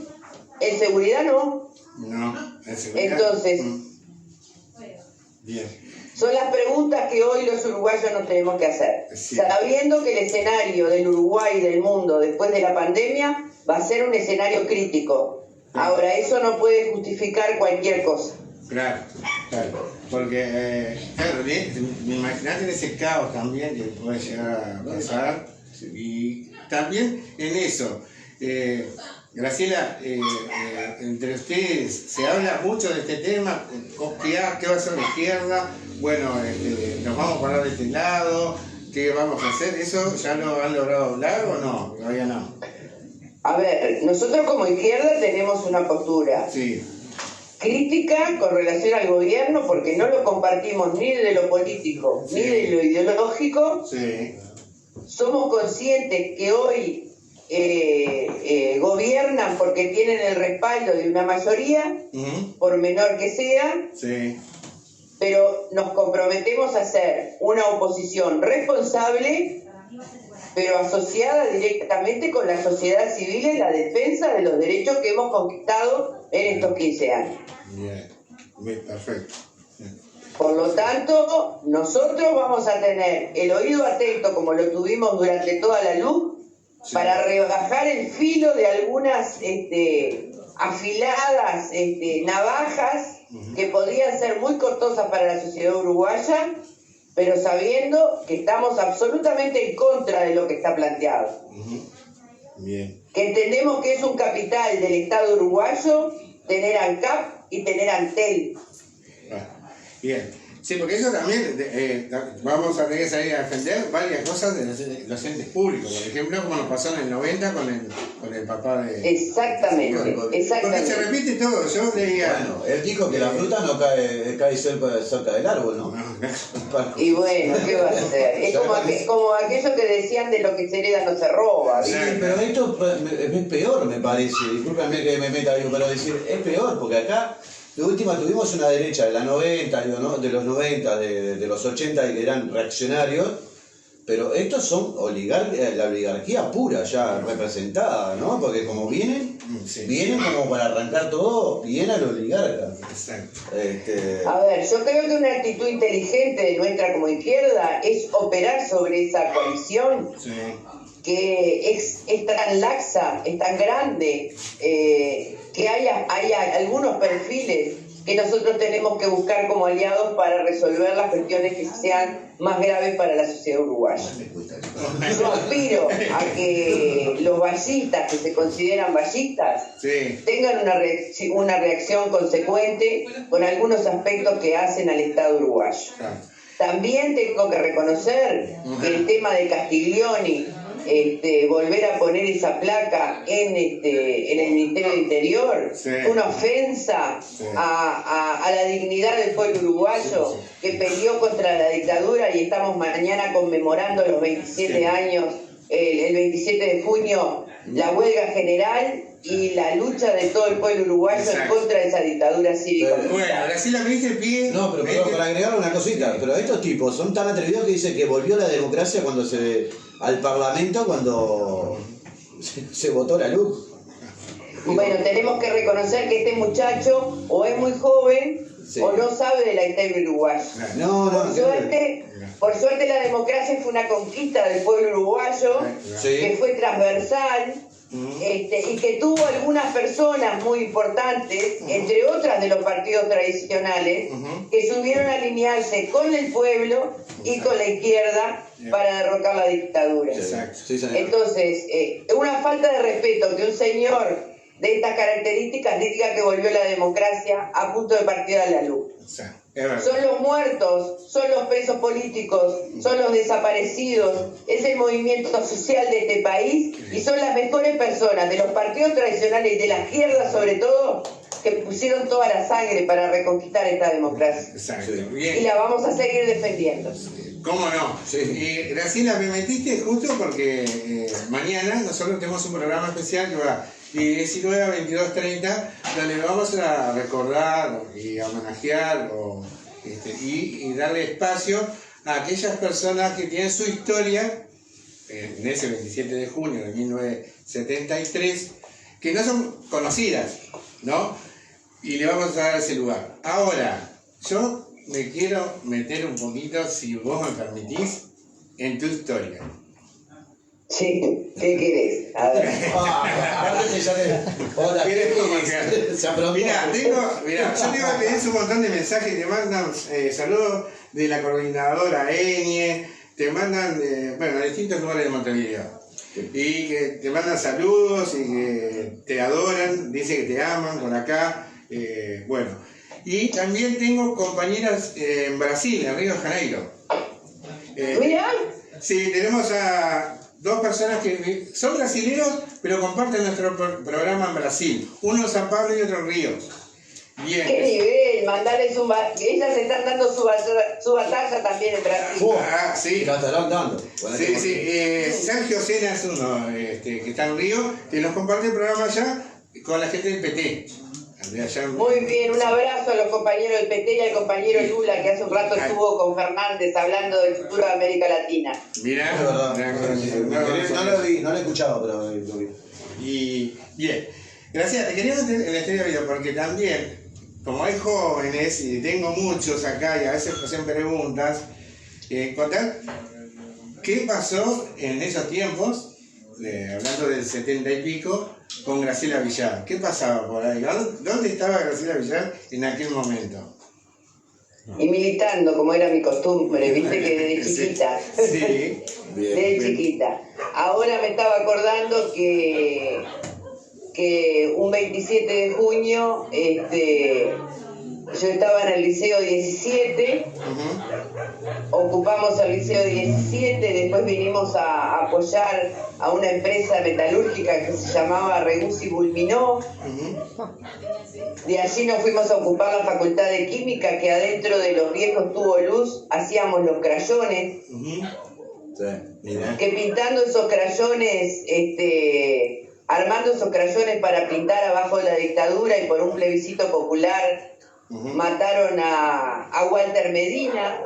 ¿En seguridad? No. No, Entonces, bien. son las preguntas que hoy los uruguayos nos tenemos que hacer. Sí. Sabiendo que el escenario del Uruguay y del mundo después de la pandemia va a ser un escenario crítico. Ahora, eso no puede justificar cualquier cosa. Claro, claro. Porque, claro, me imagínate en ese caos también que puede llegar a pasar. Y también en eso, Graciela, entre ustedes se habla mucho de este tema. ¿Qué va a hacer la izquierda? Bueno, nos vamos a parar de este lado. ¿Qué vamos a hacer? ¿Eso ya lo han logrado hablar o no? Todavía no. A ver, nosotros como izquierda tenemos una postura Sí. crítica con relación al gobierno porque no lo compartimos ni de lo político ni de lo ideológico. Sí. Somos conscientes que hoy gobiernan porque tienen el respaldo de una mayoría, Ujú. por menor que sea, Sí. pero nos comprometemos a hacer una oposición responsable, pero asociada directamente con la sociedad civil en la defensa de los derechos que hemos conquistado en estos 15 años. Bien. Bien, perfecto. Por lo tanto, nosotros vamos a tener el oído atento, como lo tuvimos durante toda la luz, Sí. para rebajar el filo de algunas afiladas navajas que podrían ser muy costosas para la sociedad uruguaya, pero sabiendo que estamos absolutamente en contra de lo que está planteado. Ujú. Bien. Que entendemos que es un capital del Estado uruguayo tener ANCAP y tener ANTEL. Bueno, bien. Sí, porque eso también, vamos a tener que salir a defender varias cosas de los entes públicos. Por ejemplo, como nos pasó en el 90 con el papá de... Exactamente, Porque se exactamente. repite todo. Yo leía... Bueno, él dijo que la fruta no cae cerca del árbol, ¿no? Y bueno, ¿qué va a hacer? Es como aquello que decían de lo que se hereda no se roba. Sí, ¿viste? pero esto es peor, me parece. Discúlpenme que me meta, digo, pero decir, es peor, porque acá, de última, tuvimos una derecha de la 90, digo, ¿no? De los 90, de los 80, que eran reaccionarios, Pero estos son la oligarquía pura ya representada, ¿no? Porque como vienen como para arrancar todo bien al oligarca. Exacto. A ver, yo creo que una actitud inteligente de nuestra como izquierda es operar sobre esa coalición Sí. que es tan laxa, es tan grande, que haya algunos perfiles que nosotros tenemos que buscar como aliados para resolver las cuestiones que sean más graves para la sociedad uruguaya. Yo aspiro a que los ballistas, que se consideran ballistas, Sí. tengan una reacción consecuente con algunos aspectos que hacen al Estado uruguayo. Claro. También tengo que reconocer que el tema de Castiglioni, volver a poner esa placa en el Ministerio de Interior, Sí. una ofensa Sí. a la dignidad del pueblo uruguayo que peleó contra la dictadura, y estamos mañana conmemorando los 27 Sí. años, el 27 de junio, la huelga general y la lucha de todo el pueblo uruguayo en Exacto. contra de esa dictadura cívica. Bueno, Graciela, me diste el pie. No, pero perdón, para agregar una cosita, pero estos tipos son tan atrevidos que dicen que volvió la democracia al Parlamento cuando se votó la luz. Bueno, tenemos que reconocer que este muchacho o es muy joven Sí. o no sabe de la historia uruguaya. No, Por suerte la democracia fue una conquista del pueblo uruguayo que fue transversal, y que tuvo algunas personas muy importantes, entre otras de los partidos tradicionales, que supieron alinearse con el pueblo y con la izquierda para derrocar la dictadura. Exacto. Sí, señor. Entonces, una falta de respeto que un señor de estas características diga que volvió la democracia a punto de partida de la luz. Exacto. Es verdad. Son los muertos, son los presos políticos, son los desaparecidos, es el movimiento social de este país y son las mejores personas de los partidos tradicionales y de la izquierda sobre todo que pusieron toda la sangre para reconquistar esta democracia. Exacto. Sí. Y Bien. la vamos a seguir defendiendo. ¿Cómo no? Sí. Graciela, me metiste justo porque mañana nosotros tenemos un programa especial que va de 19 a 22:30, donde vamos a recordar y a homenajear y darle espacio a aquellas personas que tienen su historia en ese 27 de junio de 1973, que no son conocidas, ¿no? Y le vamos a dar ese lugar. Ahora, yo me quiero meter un poquito, si vos me permitís, en tu historia. Sí, ¿qué querés? A ver. Hola, ¿Querés ¿qué comunicar? es? Se apropió. Mirá, yo tengo que pedir un montón de mensajes, te mandan saludos de la coordinadora Enie, te mandan de distintos lugares de Montevideo. Y que te mandan saludos y que te adoran, dicen que te aman por acá. Bueno, y también tengo compañeras en Brasil, en Río de Janeiro. Mirá, Sí, tenemos a dos personas que son brasileños, pero comparten nuestro programa en Brasil. Uno en San Pablo y otro en Río. Bien. qué nivel, mandarles ellas están dando su batalla también en Brasil. Ah, sí. La estarán dando. Sí. Sergio Sena es uno que está en Río, que nos comparte el programa allá con la gente del PT. Muy bien, un abrazo a los compañeros del PT y al compañero Lula, que hace un rato estuvo con Fernández hablando del futuro de América Latina. Mirá, Es verdad. No lo vi, no lo he escuchado, pero lo vi. Y bien, gracias. Te quería meter en este video porque también, como hay jóvenes y tengo muchos acá y a veces hacen preguntas, contar qué pasó en esos tiempos, hablando del 70 y pico, con Graciela Villar. ¿Qué pasaba por ahí? ¿Dónde estaba Graciela Villar en aquel momento? Y militando, como era mi costumbre, viste que desde chiquita. Sí. Desde chiquita. Ahora me estaba acordando que un 27 de junio yo estaba en el Liceo 17, ocupamos el Liceo 17, después vinimos a apoyar a una empresa metalúrgica que se llamaba Regusi Bulminó. De allí nos fuimos a ocupar la Facultad de Química, que adentro de los viejos tubos luz hacíamos los crayones. Sí, mira. Que pintando esos crayones, armando esos crayones para pintar abajo de la dictadura y por un plebiscito popular, mataron a Walter Medina.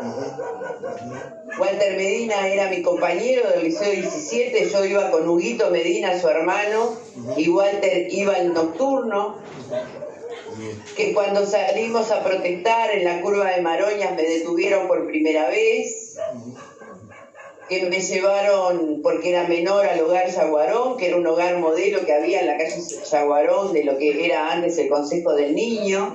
Walter Medina era mi compañero del Liceo 17, yo iba con Huguito Medina, su hermano, y Walter iba al nocturno. Que cuando salimos a protestar en la curva de Maroñas me detuvieron por primera vez, que me llevaron porque era menor al hogar Yaguarón, que era un hogar modelo que había en la calle Yaguarón de lo que era antes el Consejo del Niño,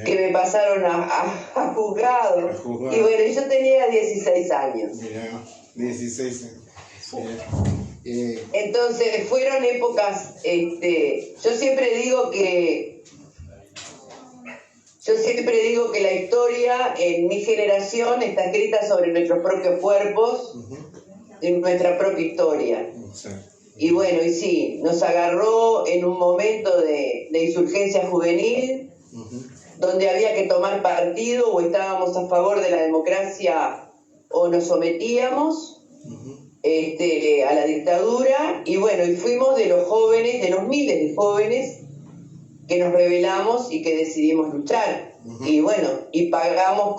que me pasaron a juzgado. Y bueno, yo tenía 16 años. Mirá, 16 años. Entonces fueron épocas, yo siempre digo que la historia en mi generación está escrita sobre nuestros propios cuerpos, en nuestra propia historia. Y bueno, y sí, nos agarró en un momento de insurgencia juvenil, donde había que tomar partido, o estábamos a favor de la democracia o nos sometíamos a la dictadura, y bueno, y fuimos de los jóvenes, de los miles de jóvenes que nos rebelamos y que decidimos luchar. Y bueno, y pagamos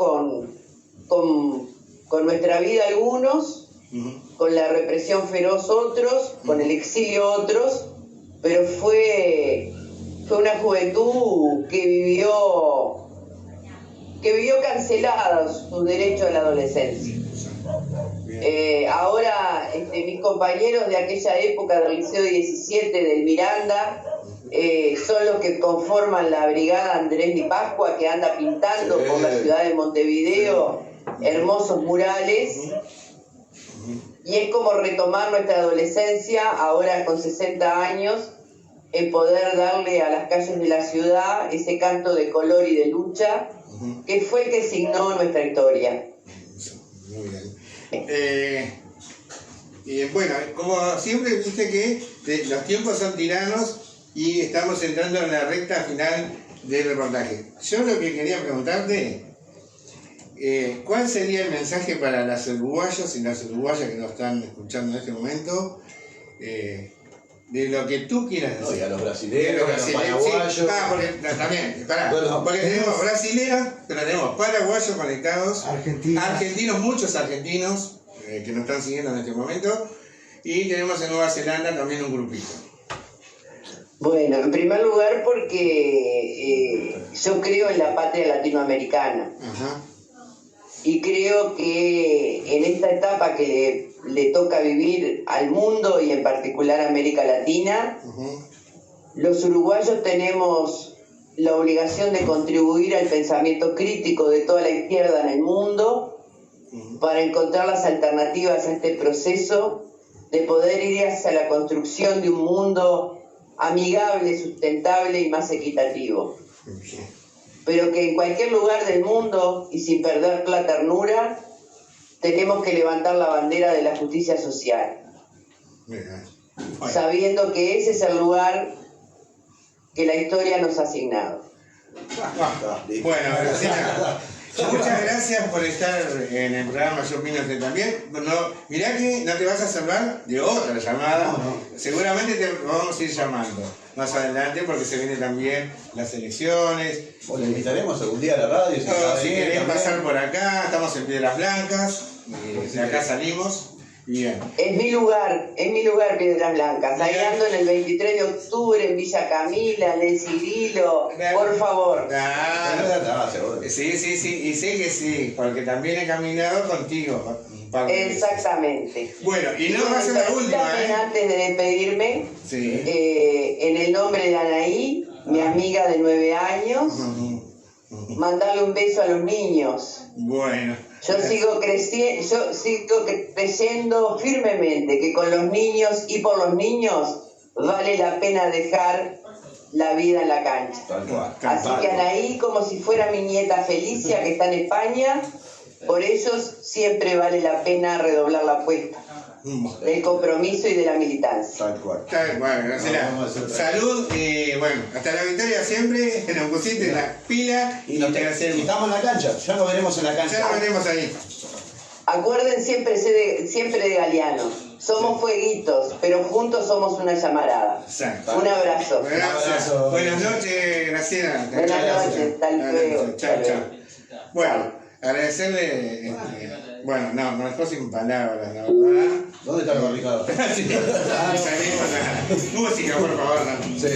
con nuestra vida algunos, con la represión feroz otros, con el exilio otros, pero fue una juventud que vivió cancelada su derecho a la adolescencia. Ahora mis compañeros de aquella época del Liceo 17 del Miranda son los que conforman la brigada Andrés Di Pascua, que anda pintando por la ciudad de Montevideo hermosos murales, y es como retomar nuestra adolescencia ahora con 60 años, en poder darle a las calles de la ciudad ese canto de color y de lucha que fue el que signó nuestra historia. Muy bien. Y bueno, como siempre viste que los tiempos son tiranos y estamos entrando en la recta final del reportaje. Yo lo que quería preguntarte, ¿cuál sería el mensaje para los uruguayos y las uruguayas que nos están escuchando en este momento? De lo que tú quieras decir. No, y a los brasileños, a los paraguayos. Sí, porque tenemos brasileños, pero tenemos paraguayos conectados, argentinos, muchos argentinos que nos están siguiendo en este momento, y tenemos en Nueva Zelanda también un grupito. Bueno, en primer lugar porque yo creo en la patria latinoamericana. Y creo que en esta etapa que le toca vivir al mundo y en particular a América Latina, los uruguayos tenemos la obligación de contribuir al pensamiento crítico de toda la izquierda en el mundo para encontrar las alternativas a este proceso de poder ir hacia la construcción de un mundo amigable, sustentable y más equitativo. Pero que en cualquier lugar del mundo, y sin perder la ternura, tenemos que levantar la bandera de la justicia social, sabiendo que ese es el lugar que la historia nos ha asignado. Bueno, Graciela, muchas gracias por estar en el programa Yo Opino Usted También. Mirá que no te vas a salvar de otra llamada. Seguramente te vamos a ir llamando más adelante porque se vienen también las elecciones. O le invitaremos algún día a la radio. Si querés pasar por acá, estamos en Piedras Blancas, de acá salimos. Bien. Es mi lugar Piedras Blancas. Ahí ando en el 23 de octubre en Villa Camila, en el Cirilo, por favor. Sí, y sé que sí, porque también he caminado contigo. Exactamente. Bueno, y no va a ser la última, Antes de despedirme, en el nombre de Anaí, mi amiga de 9 años, mandarle un beso a los niños. Bueno. Yo sigo creyendo firmemente que con los niños y por los niños vale la pena dejar la vida en la cancha. Así que Anaí, como si fuera mi nieta Felicia, que está en España, por ellos siempre vale la pena redoblar la apuesta del compromiso y de la militancia. Tal cual, Graciela. Salud y bueno, hasta la victoria siempre, nos pusiste la pila y estamos en la cancha, ya nos veremos en la cancha. Ya nos veremos ahí. Acuerden siempre de Galeano. Somos fueguitos, pero juntos somos una llamarada. Exacto. Un abrazo. Gracias. Buenas noches, Graciela. Buenas noches, tal luego. Chao, chao. Bueno, agradecerle. Bueno, no, me dejó sin palabras, la verdad. ¿Dónde está el barricado? Sí, salimos a música, por favor. ¿No? Sí.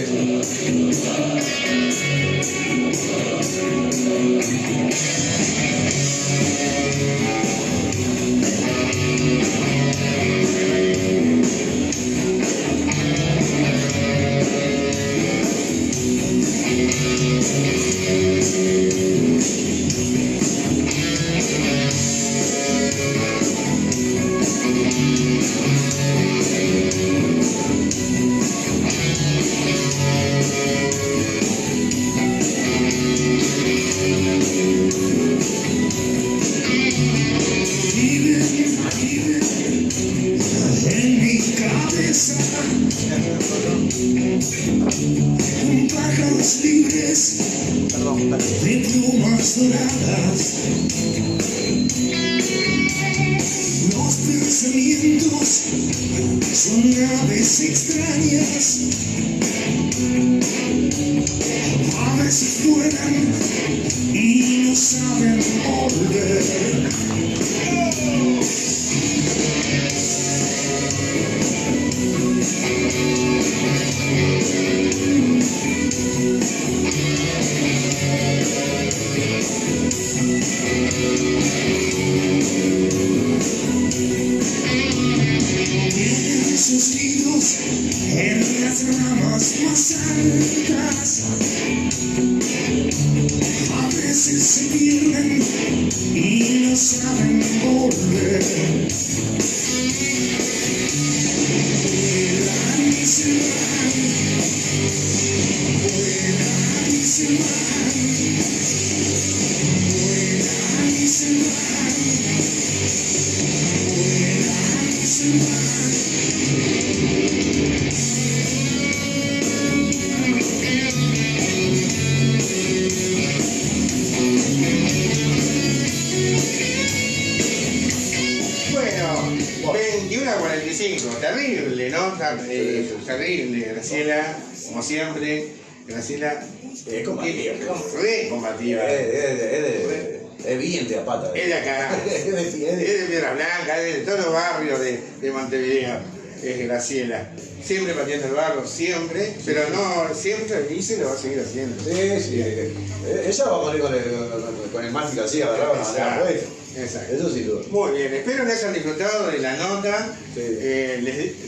En mi cabeza, pájaros libres de plumas doradas. Los pensamientos son aves extrañas. A veces vuelan y no saben volver. Tienen sus nidos en las ramas más altas. A veces se pierden y no saben volver. Vuelan y se van, vuelan y se van, vuelan y se van, vuelan y se van. Bueno, 21:45, terrible, ¿no? Terrible, Graciela, como siempre. Graciela Es combativa. re combativa. Es bien de pata. Es de acá, es de Piedra Blanca, es de todos los barrios de Montevideo. Es Graciela. Siempre pateando el barro, siempre, pero no siempre, y se lo va a seguir haciendo. Sí. Ella va a morir con el mágico así, agarrado una bandera puesta. Exacto. Eso sí duda. Muy bien, espero que hayan disfrutado de la nota. Sí.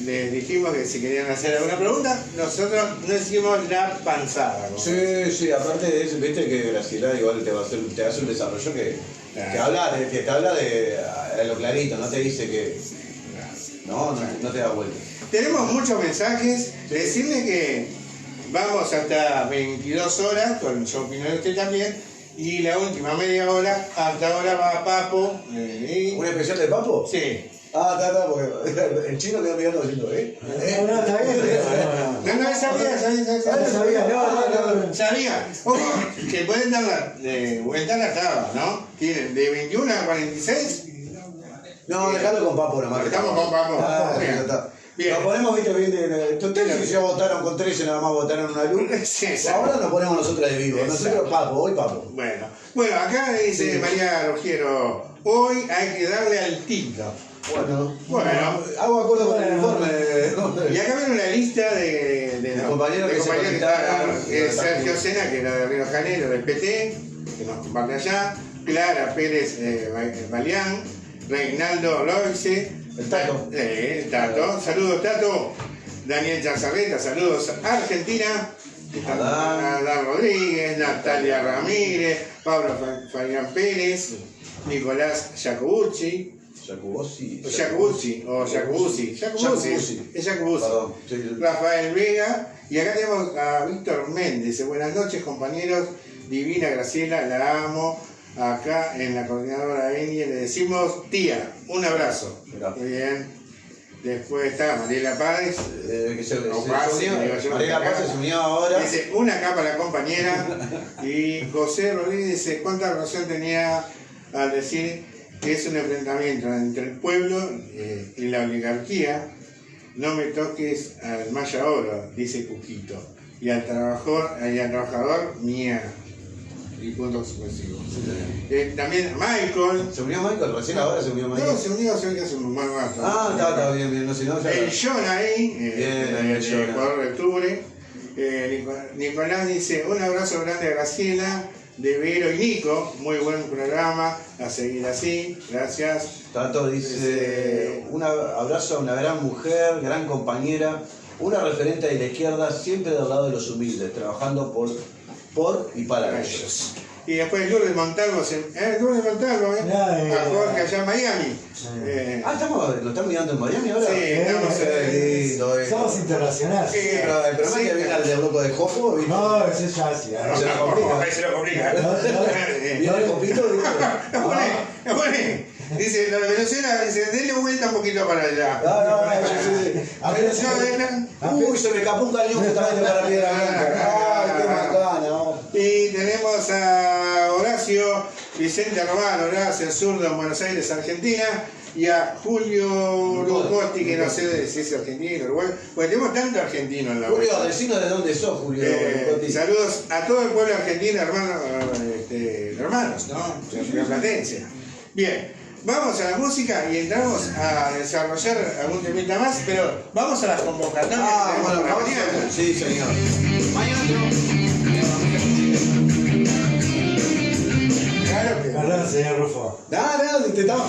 Les dijimos que si querían hacer alguna pregunta, nosotros no hicimos la panzada. ¿No? Sí, aparte de eso, viste que Graciela igual te hace un desarrollo que te habla de lo clarito, no te dice que. No te da vuelta. Tenemos muchos mensajes. Decirle que vamos hasta 22 horas, con yo opino de usted también, y la última media hora, hasta ahora va Papo. ¿Un especial de Papo? Sí. Está, porque el chino quedó mirando diciendo, No, está bien. No, sabía. Ojo, que pueden dar la vuelta a la tabla, ¿no? Tienen de 21 a 46. No, dejalo con Papo nomás. Dejamos con Papo. Bien. Ya está. Bien. Nos ponemos, viste, bien de. Ustedes ya votaron con 13, nada más votaron una luz. Sí, exacto. Ahora nos ponemos nosotros de vivo. Nosotros Papo, hoy Papo. Bueno, acá dice María Rogiero, hoy hay que darle al tinto. Bueno, hago acuerdo con el informe. Y acá viene una lista de compañeros que se que conectaron. está Sergio Sena, que era de Río de Janeiro, del PT, que nos comparte allá, Clara Pérez Balián, Reinaldo Loice, El Tato. Tato, saludos Tato, Daniel Chazarreta, saludos Argentina, Adán Rodríguez, Natalia Ramírez, Pablo Fabián Pérez, Nicolás Jacobucci, es Jacobucci. Perdón, sí. Rafael Vega, y acá tenemos a Víctor Méndez. Buenas noches, compañeros. Divina Graciela, la amo. Acá en la coordinadora Eni le decimos tía, un abrazo. Mirá. Muy bien. Después está Mariela Páez. Mariela Paz se unió ahora. Dice, una capa la compañera. Y José Rodríguez dice, ¿cuánta razón tenía al decir que es un enfrentamiento entre el pueblo y la oligarquía. No me toques al Maya Oro, dice Cuquito, y al trabajador mía. Y puntos sucesivos. También Michael. ¿Se unió Michael? ¿Recién ahora se unió Michael? No, se unió hace un buen rato. Ah, está bien, no, si no, ya... El John ahí, Bien, ahí el John. jugador de octubre. Nicolás dice, un abrazo grande a Graciela, de Vero y Nico, muy buen programa, a seguir así, gracias. Tato dice, un abrazo a una gran mujer, gran compañera, una referente de la izquierda, siempre del lado de los humildes, trabajando por y para ellos. Y después Lourdes Montalvo, a Jorge allá en Miami. ¿Lo están mirando en Miami ahora? Sí, estamos Somos internacionales. Pero el problema es que viene al grupo de Jopo, ¿viste? No, eso es ya así. Ahí se lo complica. Viene el Jopito, Lo pone. Dice, la de Venezuela, dice, denle vuelta un poquito para allá. Uy, se me escapó un cañón justamente para Piedra Blanca. Ay, qué macana. Y tenemos a Horacio Vicente Román, Horacio Zurdo en Buenos Aires, Argentina, y a Julio Lucotti, que no sé si es argentino, Uruguay. Pues tenemos tanto argentino en la web. Julio, decinos de dónde sos, Julio Lucotti. Saludos a todo el pueblo argentino, hermanos, ¿no? Rioplatense. Bien. Vamos a la música y entramos a desarrollar algún temita más, pero vamos a las convocatorias. Bueno, vamos mañana. Sí, señor. Mañana Claro que. Perdón, señor Rufo. Dale, te estaba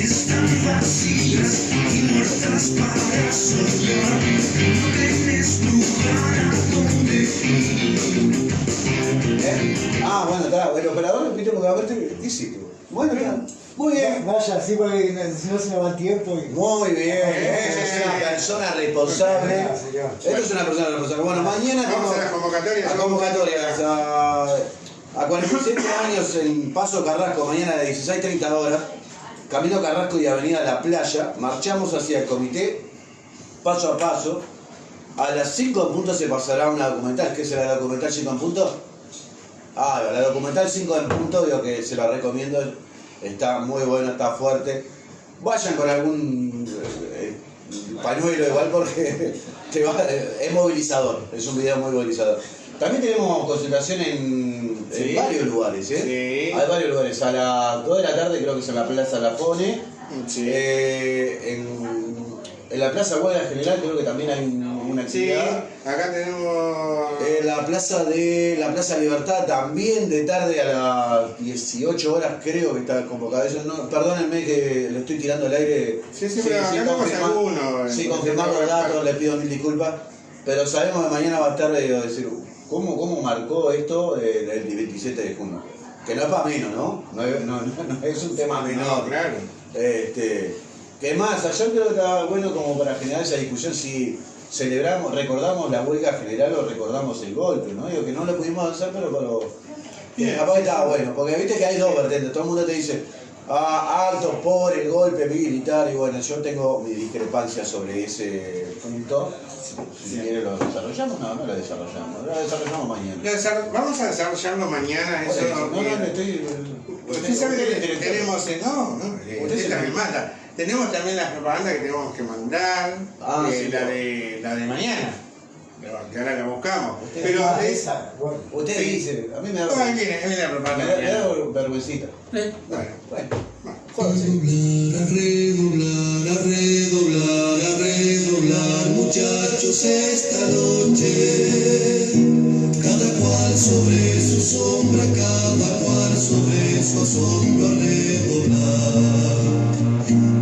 Están vacías y muertas para soñar. No tienes lugar a donde ir. Bueno, está. El operador, viste, porque a ver, ¿qué hiciste? Bueno, está. Muy bien. Vaya, así porque si no se me va el tiempo. Muy bien. Esa es una persona responsable. Esto es una persona responsable. Bueno, mañana vamos a las convocatorias. A convocatorias. A 47 años en Paso Carrasco, mañana de 16:30 horas. Camino Carrasco y Avenida La Playa, marchamos hacia el comité, paso a paso. A las 5 en punto se pasará una documental. ¿Qué será la documental 5 en punto? La documental 5 en punto, digo que se la recomiendo, está muy buena, está fuerte. Vayan con algún pañuelo igual porque es movilizador, es un video muy movilizador. También tenemos concentración en varios lugares, ¿eh? Sí. Hay varios lugares. A las 2 de la tarde creo que es en la Plaza Lafone. Sí. En la Plaza Huelga General creo que también hay una actividad. Sí, acá tenemos... La Plaza Libertad también de tarde a las 18 horas creo que está convocada. Perdónenme que lo estoy tirando al aire. Sí, pero acá tenemos algunos. Sí, confirmar los datos, les pido mil disculpas. Pero sabemos que mañana va a estar decir... ¿Cómo marcó esto el 27 de junio? Que no es para menos, ¿no? No es un tema menor. No, claro. Que más, yo creo que está bueno como para generar esa discusión si recordamos la huelga general o recordamos el golpe, ¿no? Digo que no lo pudimos hacer, pero capaz que estaba bueno, porque viste que hay dos vertientes, todo el mundo te dice altos por el golpe militar, y bueno, yo tengo mi discrepancia sobre ese punto. Si quiere lo desarrollamos, no lo desarrollamos mañana. Vamos a desarrollarlo mañana, eso. Usted sabe que tenemos, usted también manda. Tenemos también la propaganda que tenemos que mandar, la de mañana. Que ahora la buscamos. Usted dice, a mí me da ahí viene la propaganda. Me da vergüencita. Bueno. A redoblar, muchachos, esta noche. Cada cual sobre su sombra, cada cual sobre su asombro a redoblar.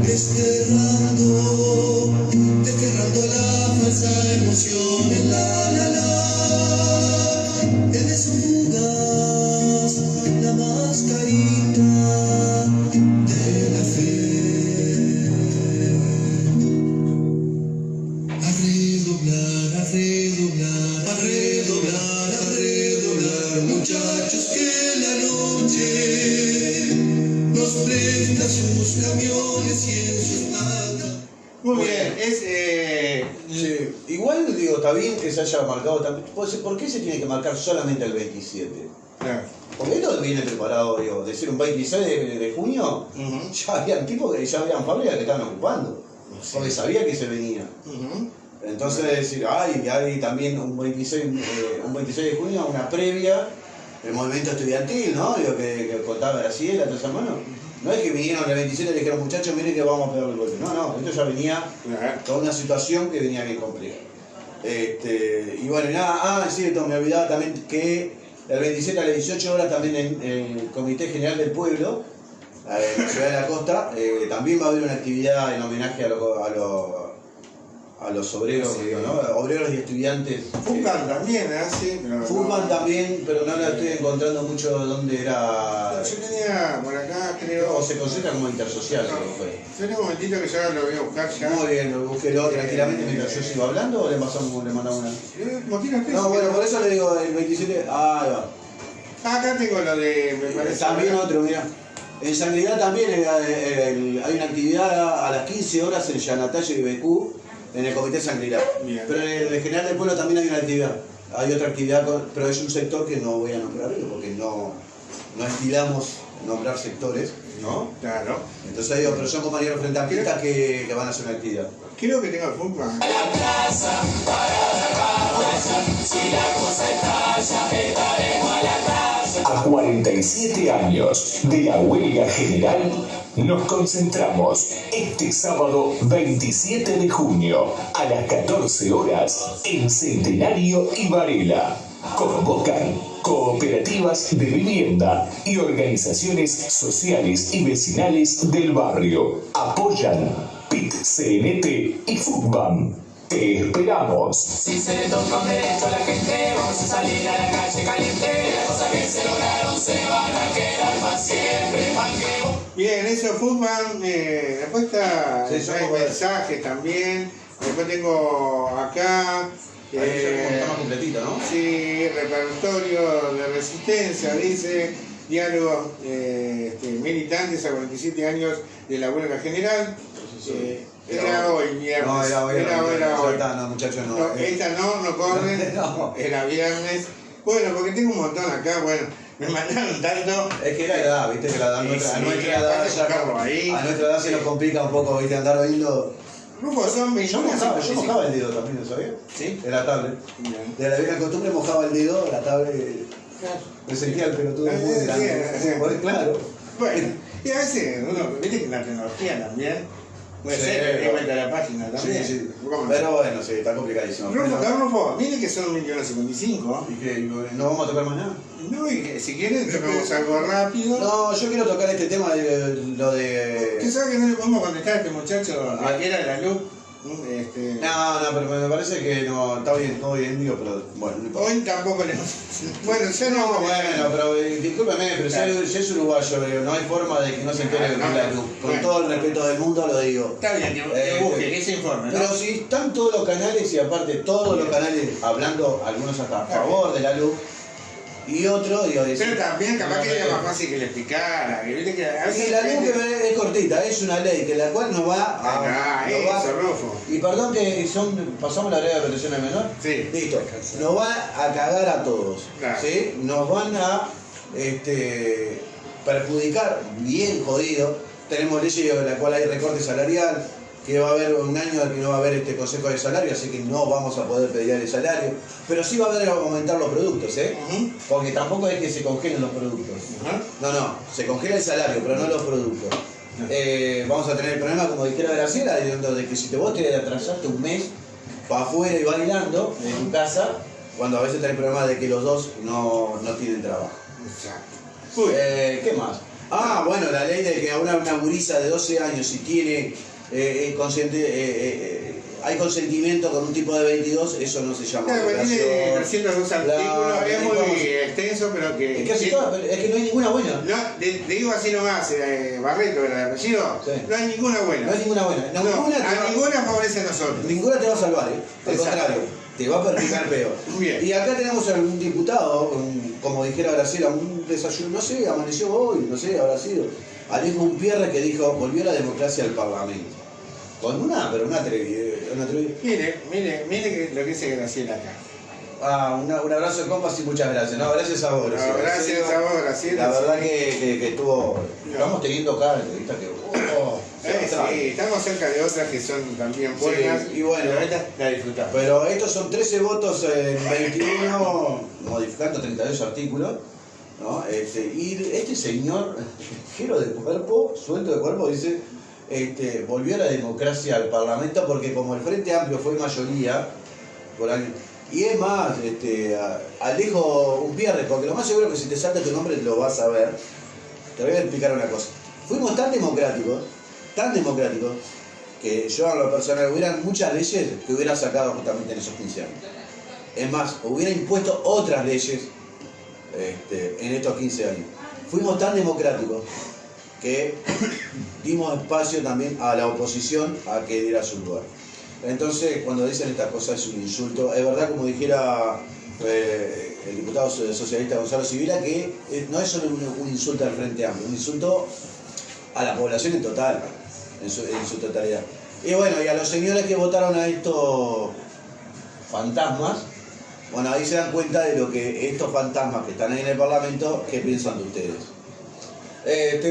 Desterrando la falsa emoción en el beso fugaz, la mascarita de la fe. A redoblar, muchachos, que la noche nos presta su camiones y en su espalda. Muy bien, Sí. Igual digo, está bien que se haya marcado también. ¿Por qué se tiene que marcar solamente el 27? claro. Porque esto viene preparado, digo, decir un 26 de junio, Ujú. ya habían tipos que ya habían fábricas que estaban ocupando. Porque sabía que se venía. Ujú. Entonces decir, hay también un 26 de junio, una previa, el movimiento estudiantil, ¿no? Digo, que contaba Graciela, todas esas manos. No es que vinieron el 27 y le dijeron, muchachos, miren que vamos a pegar el golpe. No, esto ya venía Claro. toda una situación que venía bien compleja. Y bueno, y nada, es cierto, me olvidaba también que el 27 a las 18 horas también en el Comité General del Pueblo, en la ciudad de la costa, también va a haber una actividad en homenaje a los obreros, Sí. digo, ¿no? Obreros y estudiantes. Fútbol también, sí. Pero Fútbol no. también, pero no la estoy encontrando mucho dónde era. Yo tenía por acá, O creo. se concentra como intersocial, creo que fue. Espera un momentito que yo ahora lo voy a buscar ya. Muy bien, búsquelo tranquilamente mientras yo sigo hablando o le mandamos una. ¿Motivo qué? No, bueno, por eso le digo el 27. Ahí va. Acá tengo lo de. Me parece. También otro, mira. En Sanguilar también hay una actividad a las 15 horas en Yanatayo y BQ en el Comité Sanguilar. Bien. Pero en el General del Pueblo también hay una actividad. Hay otra actividad, pero es un sector que no voy a nombrar porque no estilamos nombrar sectores, ¿no? Claro. Entonces digo, pero son compañeros frente a pistas que van a hacer una actividad. Creo que tengo el fútbol. A 47 años de la huelga general, nos concentramos este sábado 27 de junio a las 14 horas en Centenario y Varela. Convocan cooperativas de vivienda y organizaciones sociales y vecinales del barrio. Apoyan PIT-CNT y FUTBAM. Te esperamos. Si se le toca un derecho a la gente, vamos a salir a la calle caliente. Las cosas que se lograron se van a quedar para siempre. Manqueo. Bien, eso fútbol. Después está. Sí, hay somos- mensajes también. Después tengo acá. Ahí ya está más completito, ¿no? Sí, repertorio de resistencia, dice. Diálogo militantes a 47 años de la huelga general. Era hoy, viernes. No, era hoy. Era hoy. No, muchachos, no. No, esta no corre. No. Era viernes. Bueno, porque tengo un montón acá, bueno, me mandaron tanto. Es que la edad, viste, que la edad, Sí, a sí, nuestra edad aparte ya buscarlo ahí. a nuestra edad se nos complica un poco, viste, andar viendo. Rufo, son Yo 21. mojaba el dedo también, ¿lo sabía? ¿Sí? En la tablet. Bien. De la vieja costumbre mojaba el dedo, la tablet. Me sentía el pelotudo muy Sí, grande. sí. Claro. Bueno, y a veces uno, viste que la tecnología también puede Sí, ser, que no. cuenta la página también. Sí, sí. ¿Cómo no? Pero bueno, sí, está complicadísimo. Rufo, Pero- Rufo, mire que son 1.55. ¿Y qué? ¿No vamos a tocar más nada? No, y que si quieren tocamos algo rápido. No, yo quiero tocar este tema de lo de. ¿Usted sabe que no le podemos contestar a este muchacho que era de la luz? No, pero me parece que no, está bien, todo bien, digo, pero bueno, no importa. Hoy tampoco le... Bueno, ya no... No, bueno, pero discúlpeme, pero si es uruguayo, digo, no hay forma de que no se entere de No, la luz. Con bueno. todo el respeto del mundo lo digo. Está bien, que busque, que se informe, ¿no? Pero si están todos los canales y aparte todos los canales hablando, algunos hasta a favor de la luz, y otro, digo, Pero también capaz que era más fácil que le explicara, que viste que a veces... Sí, la luz que es cortita, es una ley que la cual nos va Ah, nos va- eso, Rufo. y perdón que pasamos la ley de protección al menor. Sí. Listo. Nos va a cagar a todos. Claro. ¿Sí? Nos van a perjudicar bien jodido. Tenemos leyes en la cual hay recorte salarial, que va a haber un año que no va a haber consejo de salario, así que no vamos a poder pedir el salario. Pero sí va a haber que aumentar los productos, ¿eh? Ujú. Porque tampoco es que se congelen los productos. Ajá. No, se congela el salario, pero no los productos. Vamos a tener el problema, como dijera Graciela, de que si vos te atrasaste un mes para afuera y bailando en tu casa, cuando a veces tenés el problema de que los dos no tienen trabajo. Exacto. Uy. ¿Qué más? Ah, bueno, la ley de que a una gurisa de 12 años, si tiene hay consentimiento con un tipo de 22, eso no se llama Claro, pero tiene violación. 302 artículos, Claro, es muy tenemos- extenso, pero que... Es que, casi todas, pero es que no hay ninguna buena. No, te digo así nomás, Barreto, el apellido, Sí. no hay ninguna buena. No hay ninguna buena. No, Ninguna te va- a ninguna favorece a nosotros. Ninguna te va a salvar, ¿eh? Al Exacto. contrario, te va a perjudicar peor. Muy bien. Y acá tenemos a un diputado, como dijera Graciela, un desayuno, no sé, amaneció hoy, no sé, habrá sido. Alejo Umpierre, que dijo, volvió la democracia al Parlamento. Con una televisión. Mire lo que dice Graciela acá. Un abrazo de compas y muchas gracias. No, gracias a vos. No, gracias a vos, Graciela. La verdad que estuvo... Estamos teniendo cada entrevista que... sí, estamos cerca de otras que son también buenas. Sí, y bueno, la disfrutamos. pero estos son 13 votos en 21, modificando 32 artículos, ¿no? Y este señor, ligero de cuerpo, suelto de cuerpo, dice, volvió la democracia al Parlamento porque como el Frente Amplio fue mayoría, por año, y es más, Alejo Umpierre, porque lo más seguro que si te salta tu nombre lo vas a ver. Te voy a explicar una cosa. Fuimos tan democráticos, que yo a lo personal hubieran muchas leyes que hubiera sacado justamente en esos 15 años. Es más, hubiera impuesto otras leyes en estos 15 años. Fuimos tan democráticos que dimos espacio también a la oposición a que diera su lugar. Entonces, cuando dicen estas cosas es un insulto. Es verdad, como dijera el diputado socialista Gonzalo Sibila, que no es solo un insulto al Frente Amplio, un insulto a la población en total, en su totalidad. Y bueno, y a los señores que votaron a estos fantasmas, bueno, ahí se dan cuenta de lo que estos fantasmas que están ahí en el Parlamento, ¿qué piensan de ustedes?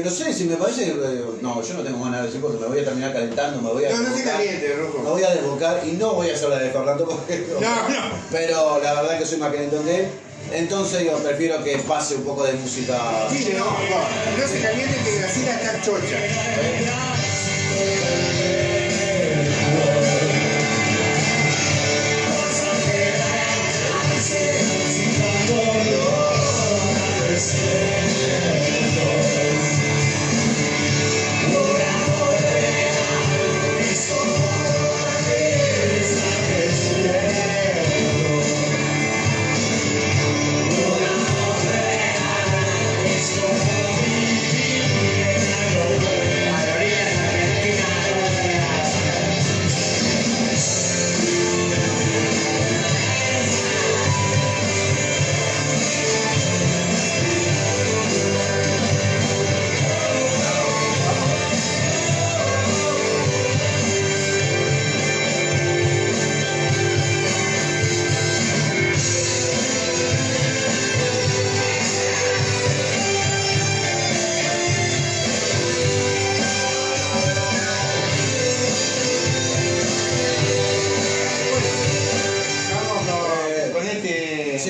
No sé, si me parece... no, yo no tengo más nada de decir porque me voy a terminar calentando, me voy a... No se caliente, Rojo. Me voy a desbocar y no voy a hacer la de Fernando porque... No. Pero la verdad que soy más calentón que él. Entonces yo prefiero que pase un poco de música... Sí, no se caliente que Graciela está chocha.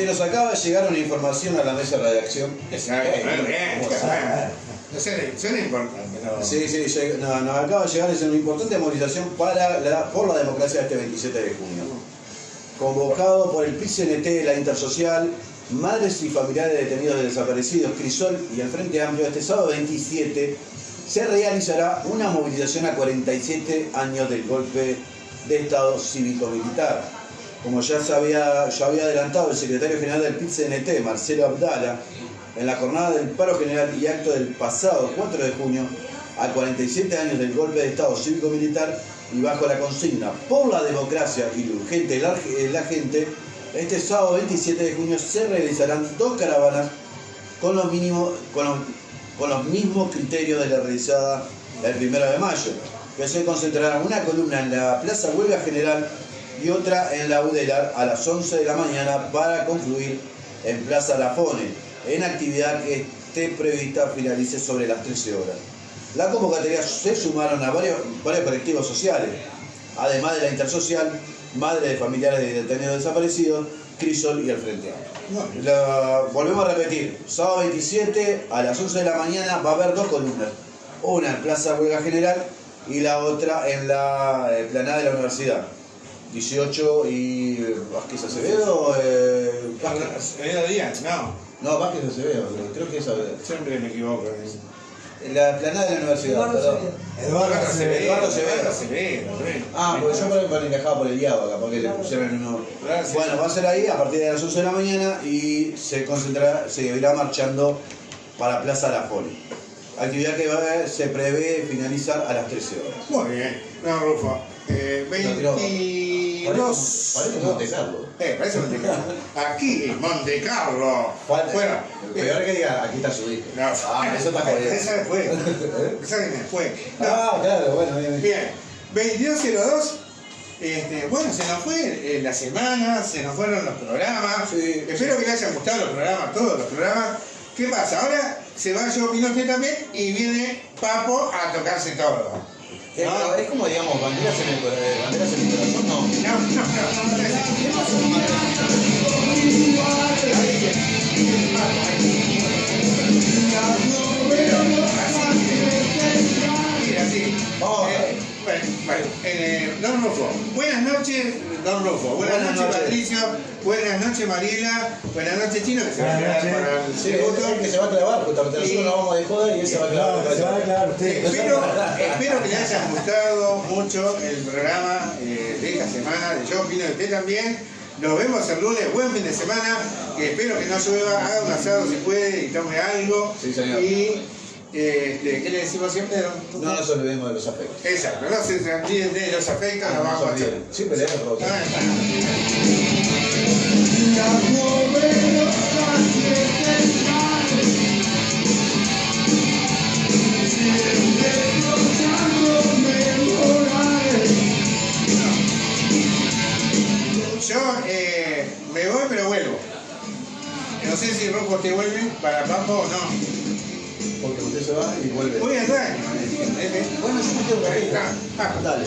Nos acaba de llegar una información a la mesa de redacción. Suena importante, ¿no? Sí, nos acaba de llegar una importante movilización por la democracia este 27 de junio. Convocado por el PIT-CNT, la Intersocial, Madres y Familiares de Detenidos Desaparecidos, Crisol y el Frente Amplio, este sábado 27 se realizará una movilización a 47 años del golpe de Estado cívico-militar. Como ya había adelantado el secretario general del PIT-CNT, Marcelo Abdala, en la jornada del paro general y acto del pasado 4 de junio, a 47 años del golpe de Estado cívico-militar y bajo la consigna por la democracia y lo urgente de la gente, este sábado 27 de junio se realizarán 2 caravanas con los mismos criterios de la realizada el 1 de mayo, que se concentrará una columna en la Plaza Huelga General y otra en la Udelar a las 11 de la mañana para concluir en Plaza Lafone, en actividad que esté prevista finalice sobre las 13 horas. La convocatoria se sumaron a varios colectivos sociales, además de la Intersocial, Madre de Familiares de Detenidos Desaparecidos, Crisol y el Frente Amplio. Volvemos a repetir, sábado 27 a las 11 de la mañana va a haber 2 columnas, una en Plaza Huelga General y la otra en la explanada de la universidad. 18 y Vázquez Acevedo, Acevedo Díaz, no. No, Vázquez Acevedo, creo que es Acevedo. Siempre me equivoco. En la explanada de la universidad, perdón. Eduardo Acevedo. Ah, porque yo me encajaba por el diablo acá, porque le pusieron uno. Bueno, va a ser ahí a partir de las 11 de la mañana y se irá marchando para Plaza Lafone. Actividad que se prevé finalizar a las 13 horas. Muy bien. No, Rufo. 20... 22. Parece Monte Carlo. Parece Monte Carlo. Aquí en Monte Carlo. Bueno, peor que diga, aquí está su hijo. no, Eso está jodido. esa después. Esa viene después. No, Claro, bueno, bien. bien, 22:02. Bueno, se nos fue la semana, se nos fueron los programas. Sí. Espero que les hayan gustado los programas, todos los programas. ¿Qué pasa? Ahora se va Yo Opino Usted también y viene Papo a tocarse todo. No, es como, digamos, banderas en el corazón, no. Mira, sí. Vamos. Don Rufo. Buenas noches, Don Rufo. Buenas noches, Patricio. Buenas noches, Mariela. Buenas noches, Chino, que se va a quedar Buenas para el Sí, tributo. es que se va a clavar, justamente. Nosotros nos vamos de joda y él se va a clavar. No, se va a quedar usted. Espero que les haya gustado mucho el programa de esta semana de Yo Opino de Usted también. Nos vemos el lunes, buen fin de semana. Espero que no llueva, haga un asado si puede y tome algo. Sí, señor. Y ¿qué le decimos siempre? No nos olvidemos de los afectos. Exacto, no se olviden de los afectos, nos vamos a hacer. Siempre le damos rosa. Ah, está. Yo me voy pero vuelvo. No sé si Rocco te vuelve para Papo o no. Porque usted se va y vuelve. Voy al baño. Bueno, yo me quedo por ahí. Dale.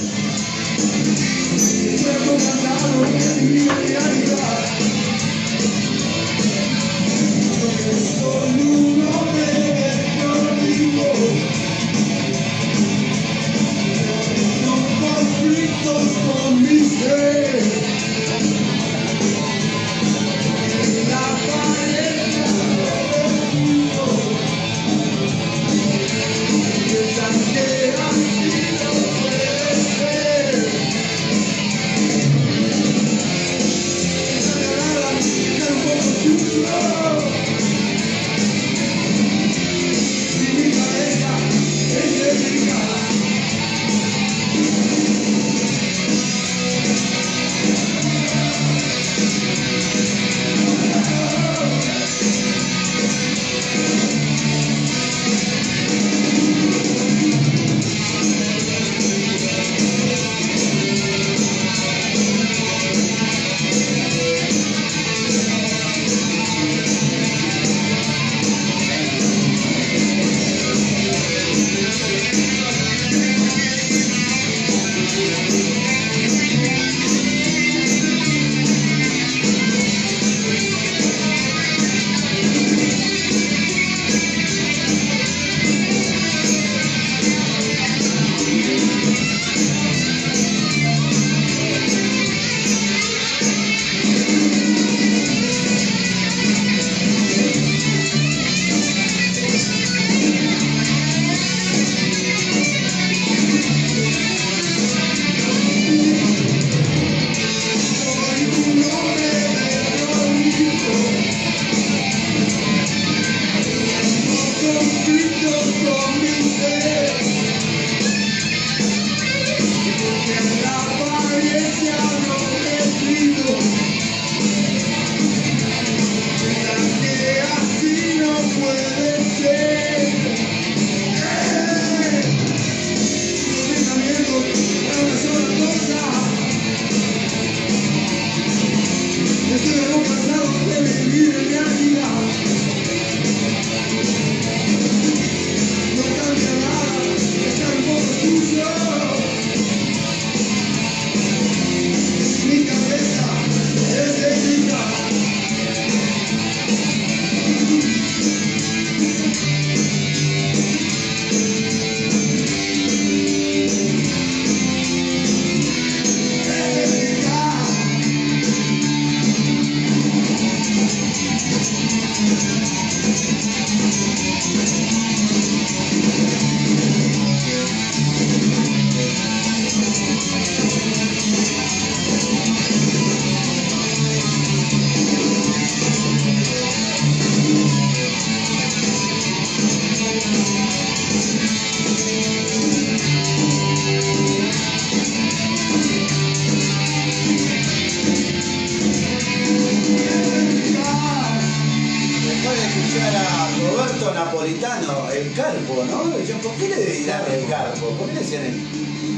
mundo napolitano, el carpo, ¿no? Decían, ¿por qué le dirán el carpo? ¿Por qué le decían el...?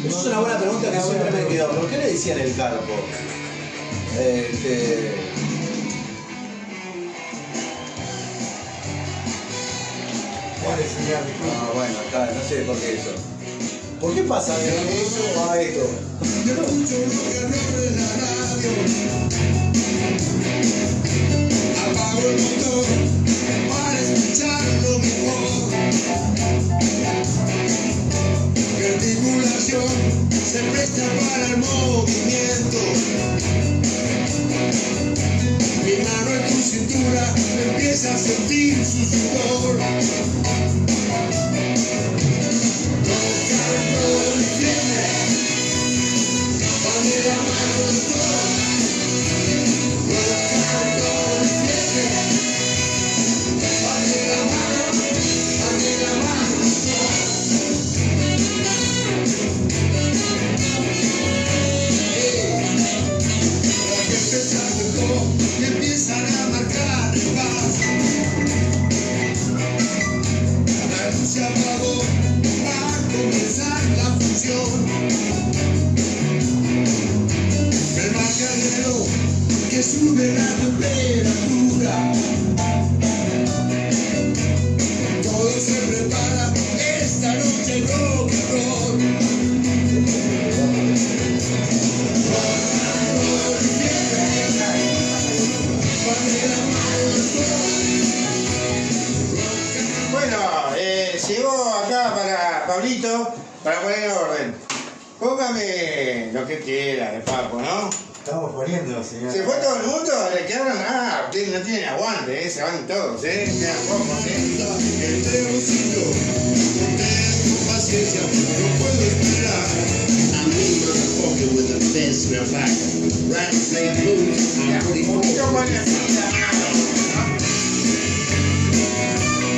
Esa es una buena pregunta que siempre me quedó. ¿Por qué le decían el carpo? Ah, bueno, acá, no sé por qué eso. ¿Por qué pasa de eso a esto? Apago el motor para escucharlo mejor. Mi articulación se presta para el movimiento. Mi mano en tu cintura empieza a sentir su sudor. Tocando mi piel, dame la mano en todo. Y empiezan a marcar el paso. La luz se apagó, va a comenzar la función. Me marca el reloj que sube la temperatura. Todo se prepara esta noche rock and roll. Bueno, llegó acá para Pablito para poner orden. Póngame lo que quiera de Papo, ¿no? Estamos poniendo, señor. ¿Se fue todo el mundo? ¿Le quedaron? Ah, ustedes no tienen aguante, se van todos, quedan pocos, El tremoncillo, tengo paciencia, no puedo esperar. I'm in my pocket with the best smell back. Rattlesnake blues, I'm pretty Un poquito cool. pone así la mano, ¿no?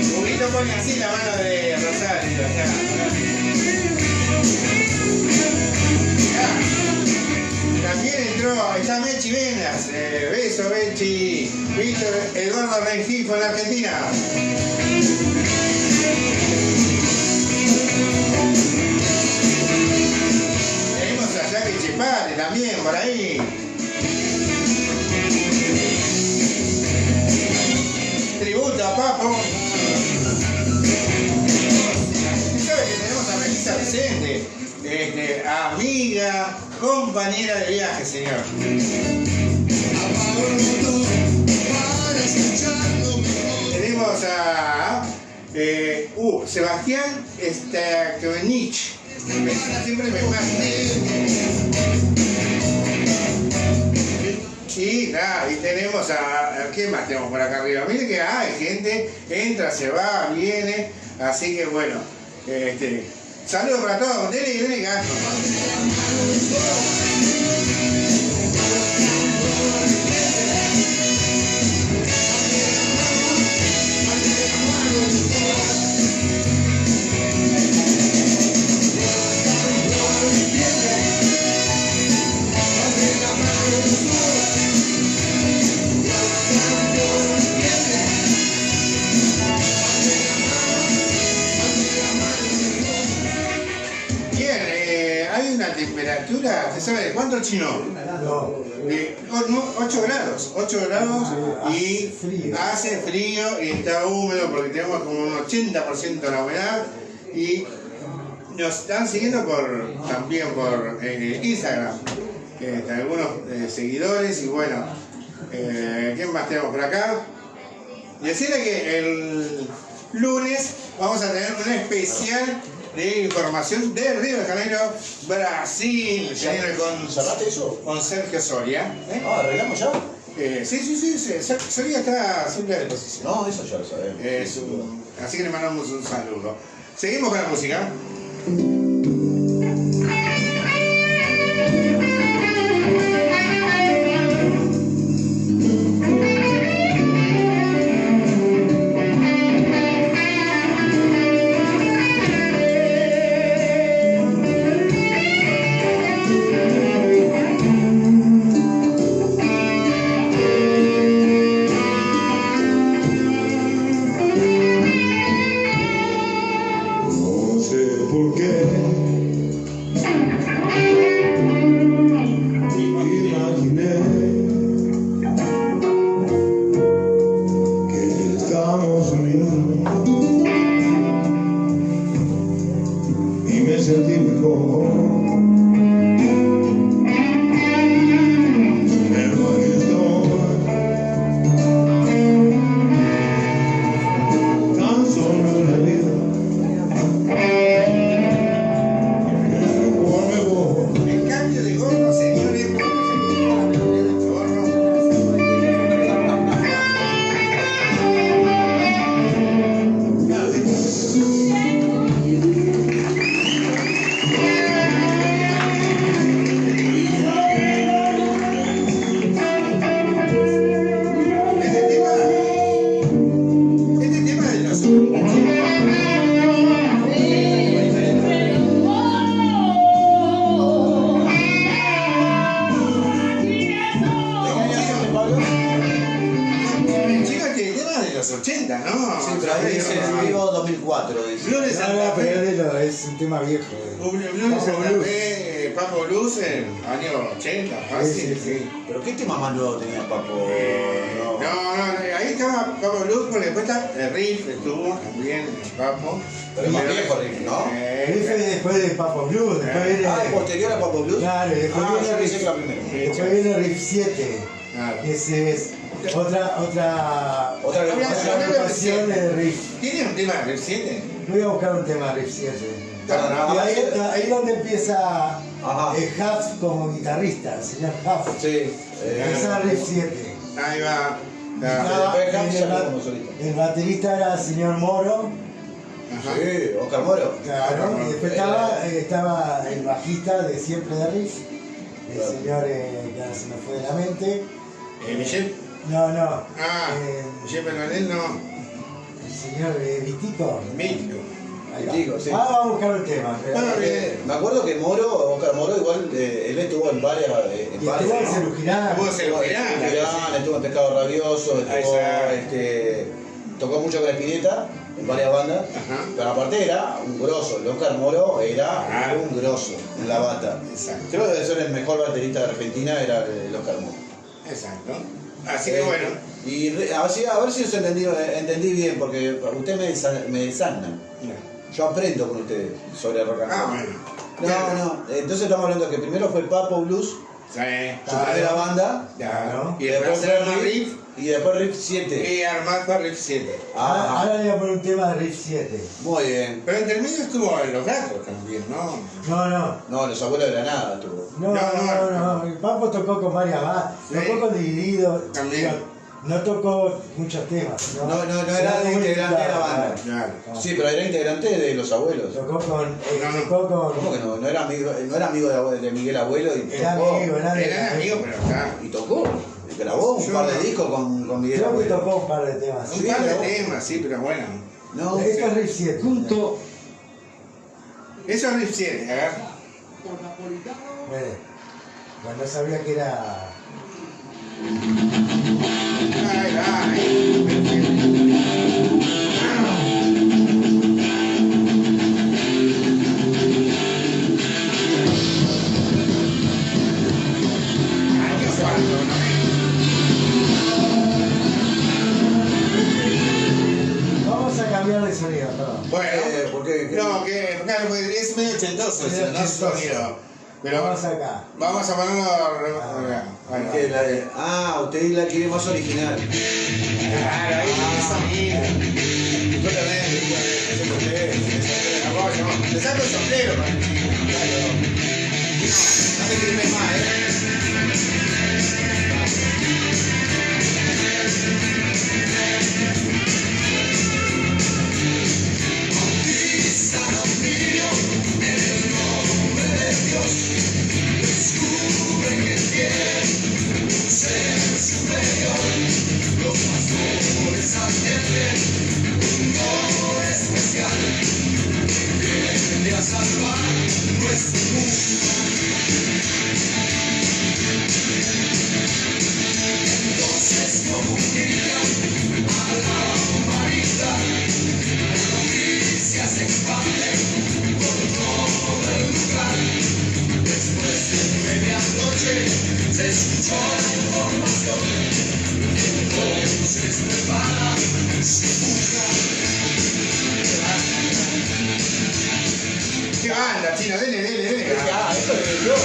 Un poquito pone así la mano de Rosario, ya. También entró, está Mechi Venas, beso Mechi, Víctor Eduardo Rengifo en la Argentina. Tenemos a Jackie Chepare también por ahí. Tributo a Papo. Y sabe que tenemos a Melissa Vicente, amiga, compañera de viaje, señor. Apago el motor para escucharlo mejor. Tenemos a Sebastián Stakvenich. Siempre me pasa. Y nada, y tenemos a ¿quién más tenemos por acá arriba? Miren que hay gente, entra, se va, viene, así que bueno, saludos para todos, denle gasto. Hay una temperatura, ¿se sabe de cuánto, Chino? No. 8 grados, 8 grados y hace frío y está húmedo porque tenemos como un 80% de la humedad y nos están siguiendo también por Instagram, algunos seguidores y bueno, ¿quién más tenemos por acá? Decirle que el lunes vamos a tener un especial de información de Río de Janeiro, Brasil. ¿Cerraste eso? Con Sergio Soria. Ah, ¿arreglamos ya? Sí. Soria está siempre a disposición. No, eso ya lo sabemos. Así que le mandamos un saludo. Seguimos con la música. los 80, ¿no? Sí, pero ahí dice en vivo 2004. Dice. Blues de No, Santa pero Fe. es un tema viejo. Blues de Santa Fe, Papo Blues en años 80, fácil. Sí, sí. ¿Pero qué tema más nuevo tenía Papo? No, ahí estaba Papo Blues, porque después está el riff, estuvo también el Papo. Pero es más viejo Riff, ¿no? Riff es después de Papo Blues, después viene. Ah, ¿es posterior a Papo Blues? Claro, después Ah, viene yo pensé Riff, que era primero. después viene Riff 7. Claro. Que ese es otra Otra agrupación de Riff. ¿Tiene un tema de Riff 7? Voy a buscar un tema de Riff 7. Claro, Y ahí es donde empieza Ajá. Huff como guitarrista, el señor Huff. Sí. Esa es Riff 7. Ahí va. Estaba después Huff en se el, armó como solista. el baterista era el señor Moro. Ajá. Sí, Oscar Moro. Claro, y después estaba el bajista de siempre de Riff, el Claro. señor que ahora se me fue de la mente. Michel. No, Ah, eh, Michel Bernadette no. el señor Vitico. Mítico. Ahí va. Vitico, sí. Vamos a buscar un tema. pero- Bueno, Me acuerdo que Oscar Moro, igual, él estuvo en varias. y estuvo en Cerujirán. Hubo Estuvo en Pescado Rabioso, tocó mucho con la Spinetta en varias bandas, Ajá. pero aparte era un grosso, el Oscar Moro era Claro. un grosso en la bata. Exacto. Creo que debe ser el mejor baterista de Argentina, era el Oscar Moro. Exacto. Así que bueno. Y a ver si os entendí bien, porque ustedes me desasnan. Yo aprendo con ustedes sobre rock and roll. Ah, bueno. No, entonces estamos hablando que primero fue Papo Blues, Sí. su primera banda, Claro. Y y después después fue fue Riff. Riff, y después Riff 7. Y armar para Riff 7. Ahora le voy a poner un tema de Riff 7. Muy bien. Pero entre medio estuvo en Los Gatos también, ¿no? No. No, Los Abuelos de Granada estuvo. No. El Papo tocó con varias bandas. Sí. Tocó con Dividido. También. No tocó muchos temas. No era de integrante de la banda. Claro. Sí, pero era integrante de Los Abuelos. Tocó con. No. Tocó con. ¿Cómo que no? No era amigo de Miguel Abuelo y Era tocó. amigo, Eran amigos, pero acá. Y tocó. Y grabó un par de discos con Miguel Creo que Abuelo. tocó un par de temas. Un par de temas, sí, pero bueno. No, Esto es Riff 7. Eso es Riff 7, agarra. Bueno, no sabía que era. Ay. Vamos a cambiar de sonido, perdón. Bueno, ¿por qué? no, que claro, porque es medio ochentoso ese, ¿no? Sonido. Pero Vamos acá. vamos a ponerlo. Que usted la quiere más original. Claro, ahí tiene sonido. Yo también, te saco el sombrero, no te quieres más, ¿Qué banda, Chino? Dele. Esto es yo.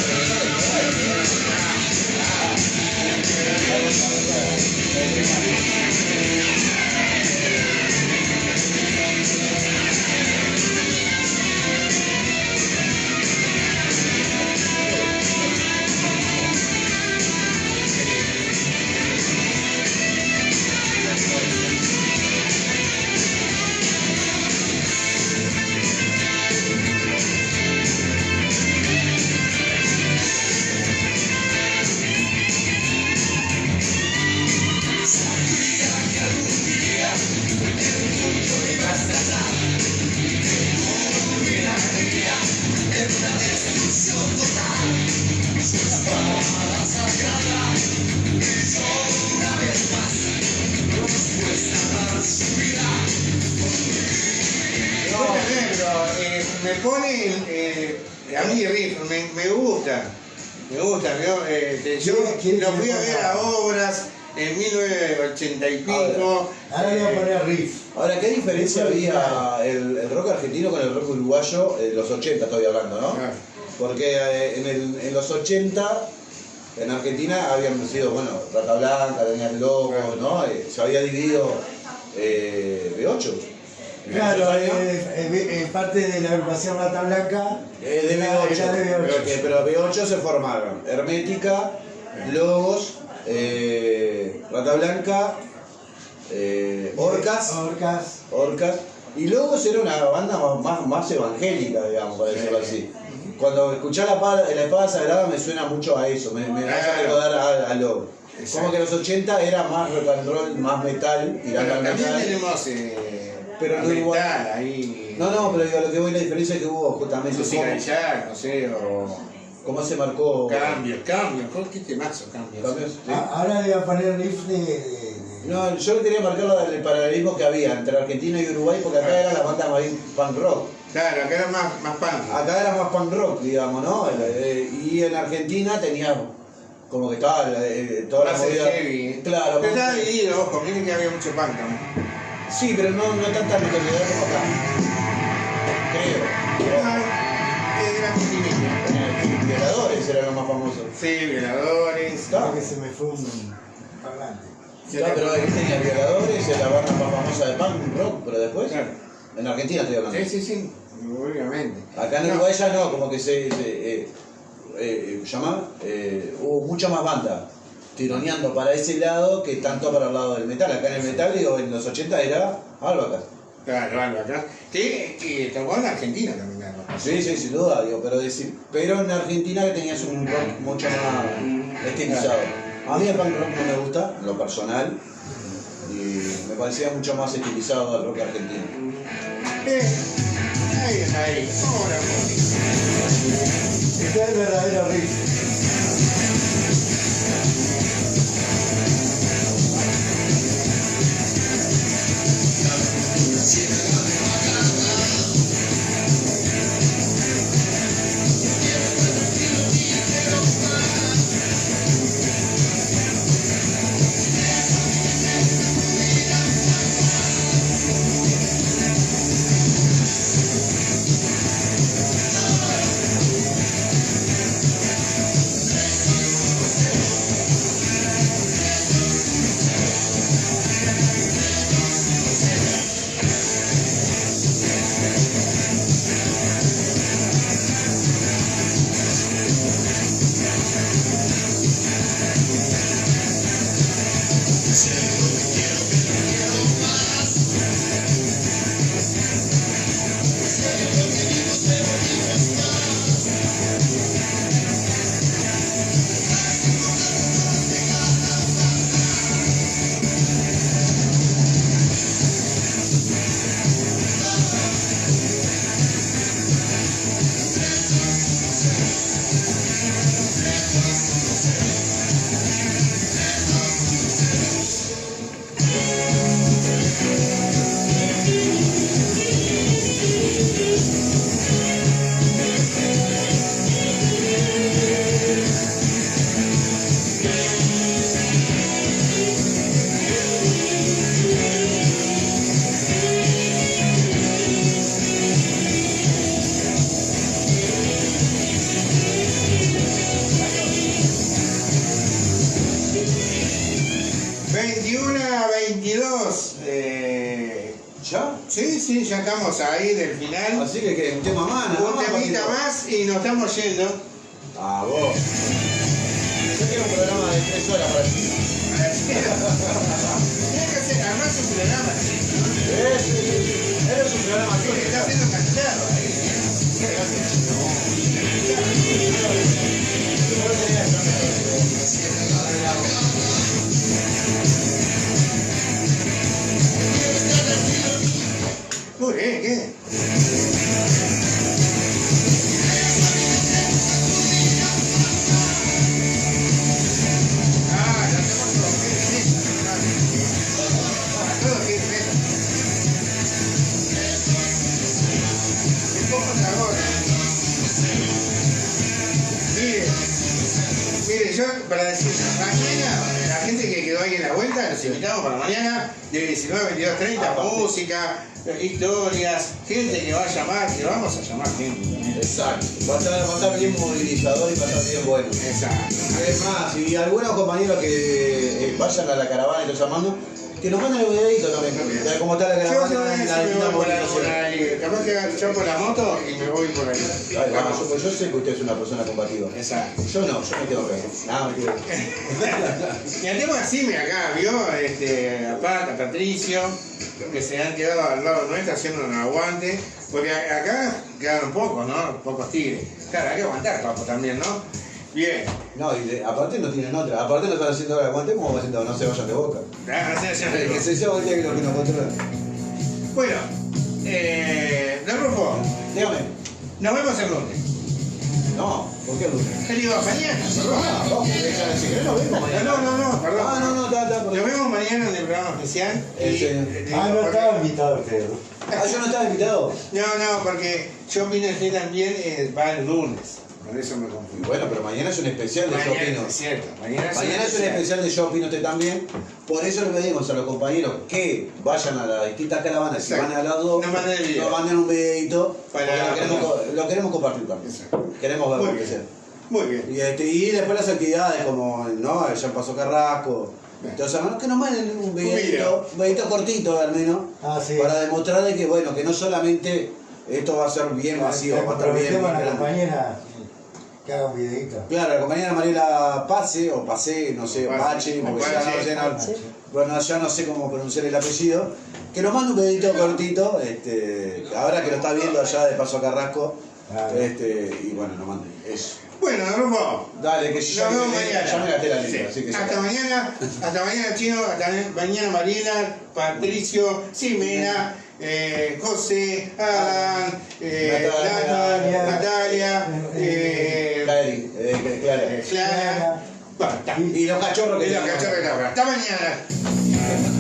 me pone, a mí Riff, me gusta, yo lo fui a ver a obras en 1980 y pico. Ahora le voy a poner riff. Ahora, ¿qué diferencia había el rock argentino con el rock uruguayo? Los 80 estoy hablando, ¿no? Claro. Porque en los 80 en Argentina habían sido, bueno, Rata Blanca, tenían Lobos, ¿no? Se había dividido B8. Claro, parte de la agrupación Rata Blanca De B8, era de B8. pero B8 se formaron Hermética, Lobos, Rata Blanca, Orcas, y Lobos era una banda más evangélica, digamos, para decirlo así. Cuando escuchás la espada sagrada me suena mucho a eso, me hace recordar a Lobos. Como que los 80 era más rock and roll, más metal, tirando al También metal. tenemos Pero no igual. metal ahí. No, pero digo, lo que voy, la diferencia es que hubo justamente Música de jazz, no sé, o cómo se marcó cambios, qué temazo, cambios. cambios. ¿Sí? Ahora le voy a poner riff de No, yo quería marcar el paralelismo que había entre Argentina y Uruguay, porque acá era la banda más bien punk rock. Claro, acá era más punk. Acá era más punk rock, digamos, ¿no? Y en Argentina tenía como que estaba toda la Más movida. heavy. Claro, Pero estaba dividido, ojo, miren que había mucho punk también. sí, pero no tanta notoriedad como acá. Creo. Eran multimedia. Violadores eran los más famosos. Sí, violadores. Creo que se me fue un parlante. Claro, pero ahí tenía Violadores, la banda más famosa de punk rock, pero después. Claro. En Argentina estoy hablando. Sí, obviamente. Acá en Uruguay ya no, como que hubo mucha más banda tironeando para ese lado que tanto para el lado del metal. Acá en el metal, digo, en los 80 era Albacar. Claro, acá. Que tocó en Argentina también, ¿no? Sí, sin duda, digo, pero en Argentina que tenías un rock mucho más estilizado. A mí el punk rock no me gusta, en lo personal, y me parecía mucho más estilizado el rock argentino. Ahí. Ahora, Este es el verdadero riff. ¿Ya? Sí, ya estamos ahí del final. Así que un tema más, nada Un más, temita Patito. más y nos estamos yendo. Ah, vos. Yo quiero un programa de 3 horas para ti. Tienes que hacer, además un programa así. Eres un programa así. Porque está haciendo cansado ahí. Muy bien, ¿qué? Ah, ya estamos todos, sí, todo bien, un poco de agua. para decir, mañana, la gente que quedó ahí en la vuelta, los invitamos para mañana, de 19 a 22:30, música, historias, gente que va a llamar, que vamos a llamar gente también. Exacto. Va a estar bien movilizador y va a estar bien bueno. Exacto. Es más, y algunos compañeros que vayan a la caravana y los llamando, que nos mandan el videito también. De cómo está la Yo caravana. voy a ver la si me voy por movilización. ahí, capaz que yo por la moto y me voy por ahí. Ay, vamos, yo sé que usted es una persona combativa. Exacto. Yo no, yo me quedo acá. No, mentira. Y el tema así me acá, vio, a Pat, a Patricio, que se han quedado al lado nuestro haciendo un aguante, porque acá quedaron pocos, ¿no? Pocos tigres. Claro, hay que aguantar, papo, también, ¿no? Bien. No, y aparte no tienen otra. Aparte no están haciendo el aguante como va haciendo, no se vayan de boca. Que se sea el que nos controla. Bueno, don Rufo, Dígame. nos vemos el lunes. No, ¿por qué el lunes? ¿Qué digo? Mañana, perdón. Ah, vos, si querés nos vemos mañana. No, perdón. Ah, no, está, Nos perdón. vemos mañana en el programa especial. No estaba invitado usted. Ah, yo no estaba invitado. No, porque yo vine usted también, va el lunes. Por eso me Y confundí. bueno, pero mañana es un especial de Yo Opino. Es cierto, mañana Mañana es un especial de Yo Opino usted también. Por eso le pedimos a los compañeros que vayan a las distintas caravanas, si Exacto. van a las dos, Nos manden el video. nos manden un videito, Para- porque lo queremos compartir también. Exacto. Queremos ver Muy lo que bien. sea. Muy bien. Y después las actividades como, ¿no? El Jean Paso Carrasco. Entonces, hermanos, que nos manden un video. videito cortito al menos, Ah, sí. para demostrar de que, bueno, que no solamente esto va a ser bien masivo, va a estar bien Comprometemos a la grande. compañera que haga un videito. Claro, la compañera Mariela Pase, o Pase, no sé, Pace, Pache, porque ya Pache. bueno, ya no sé cómo pronunciar el apellido, que nos mande un videito cortito, ahora que lo está viendo allá de Paso a Carrasco, Claro. y bueno, nos mande eso. Bueno, Rufo. Dale, que yo Nos vemos mañana. ya me gasté la Sí. lista, así que ya Hasta mañana, Chino, hasta mañana Mariela, Patricio, Ximena, José, Alan, Natalia, Clara. Clara. Bueno, está. Y los cachorros que Y los tenemos. cachorros de la hora. Hasta mañana.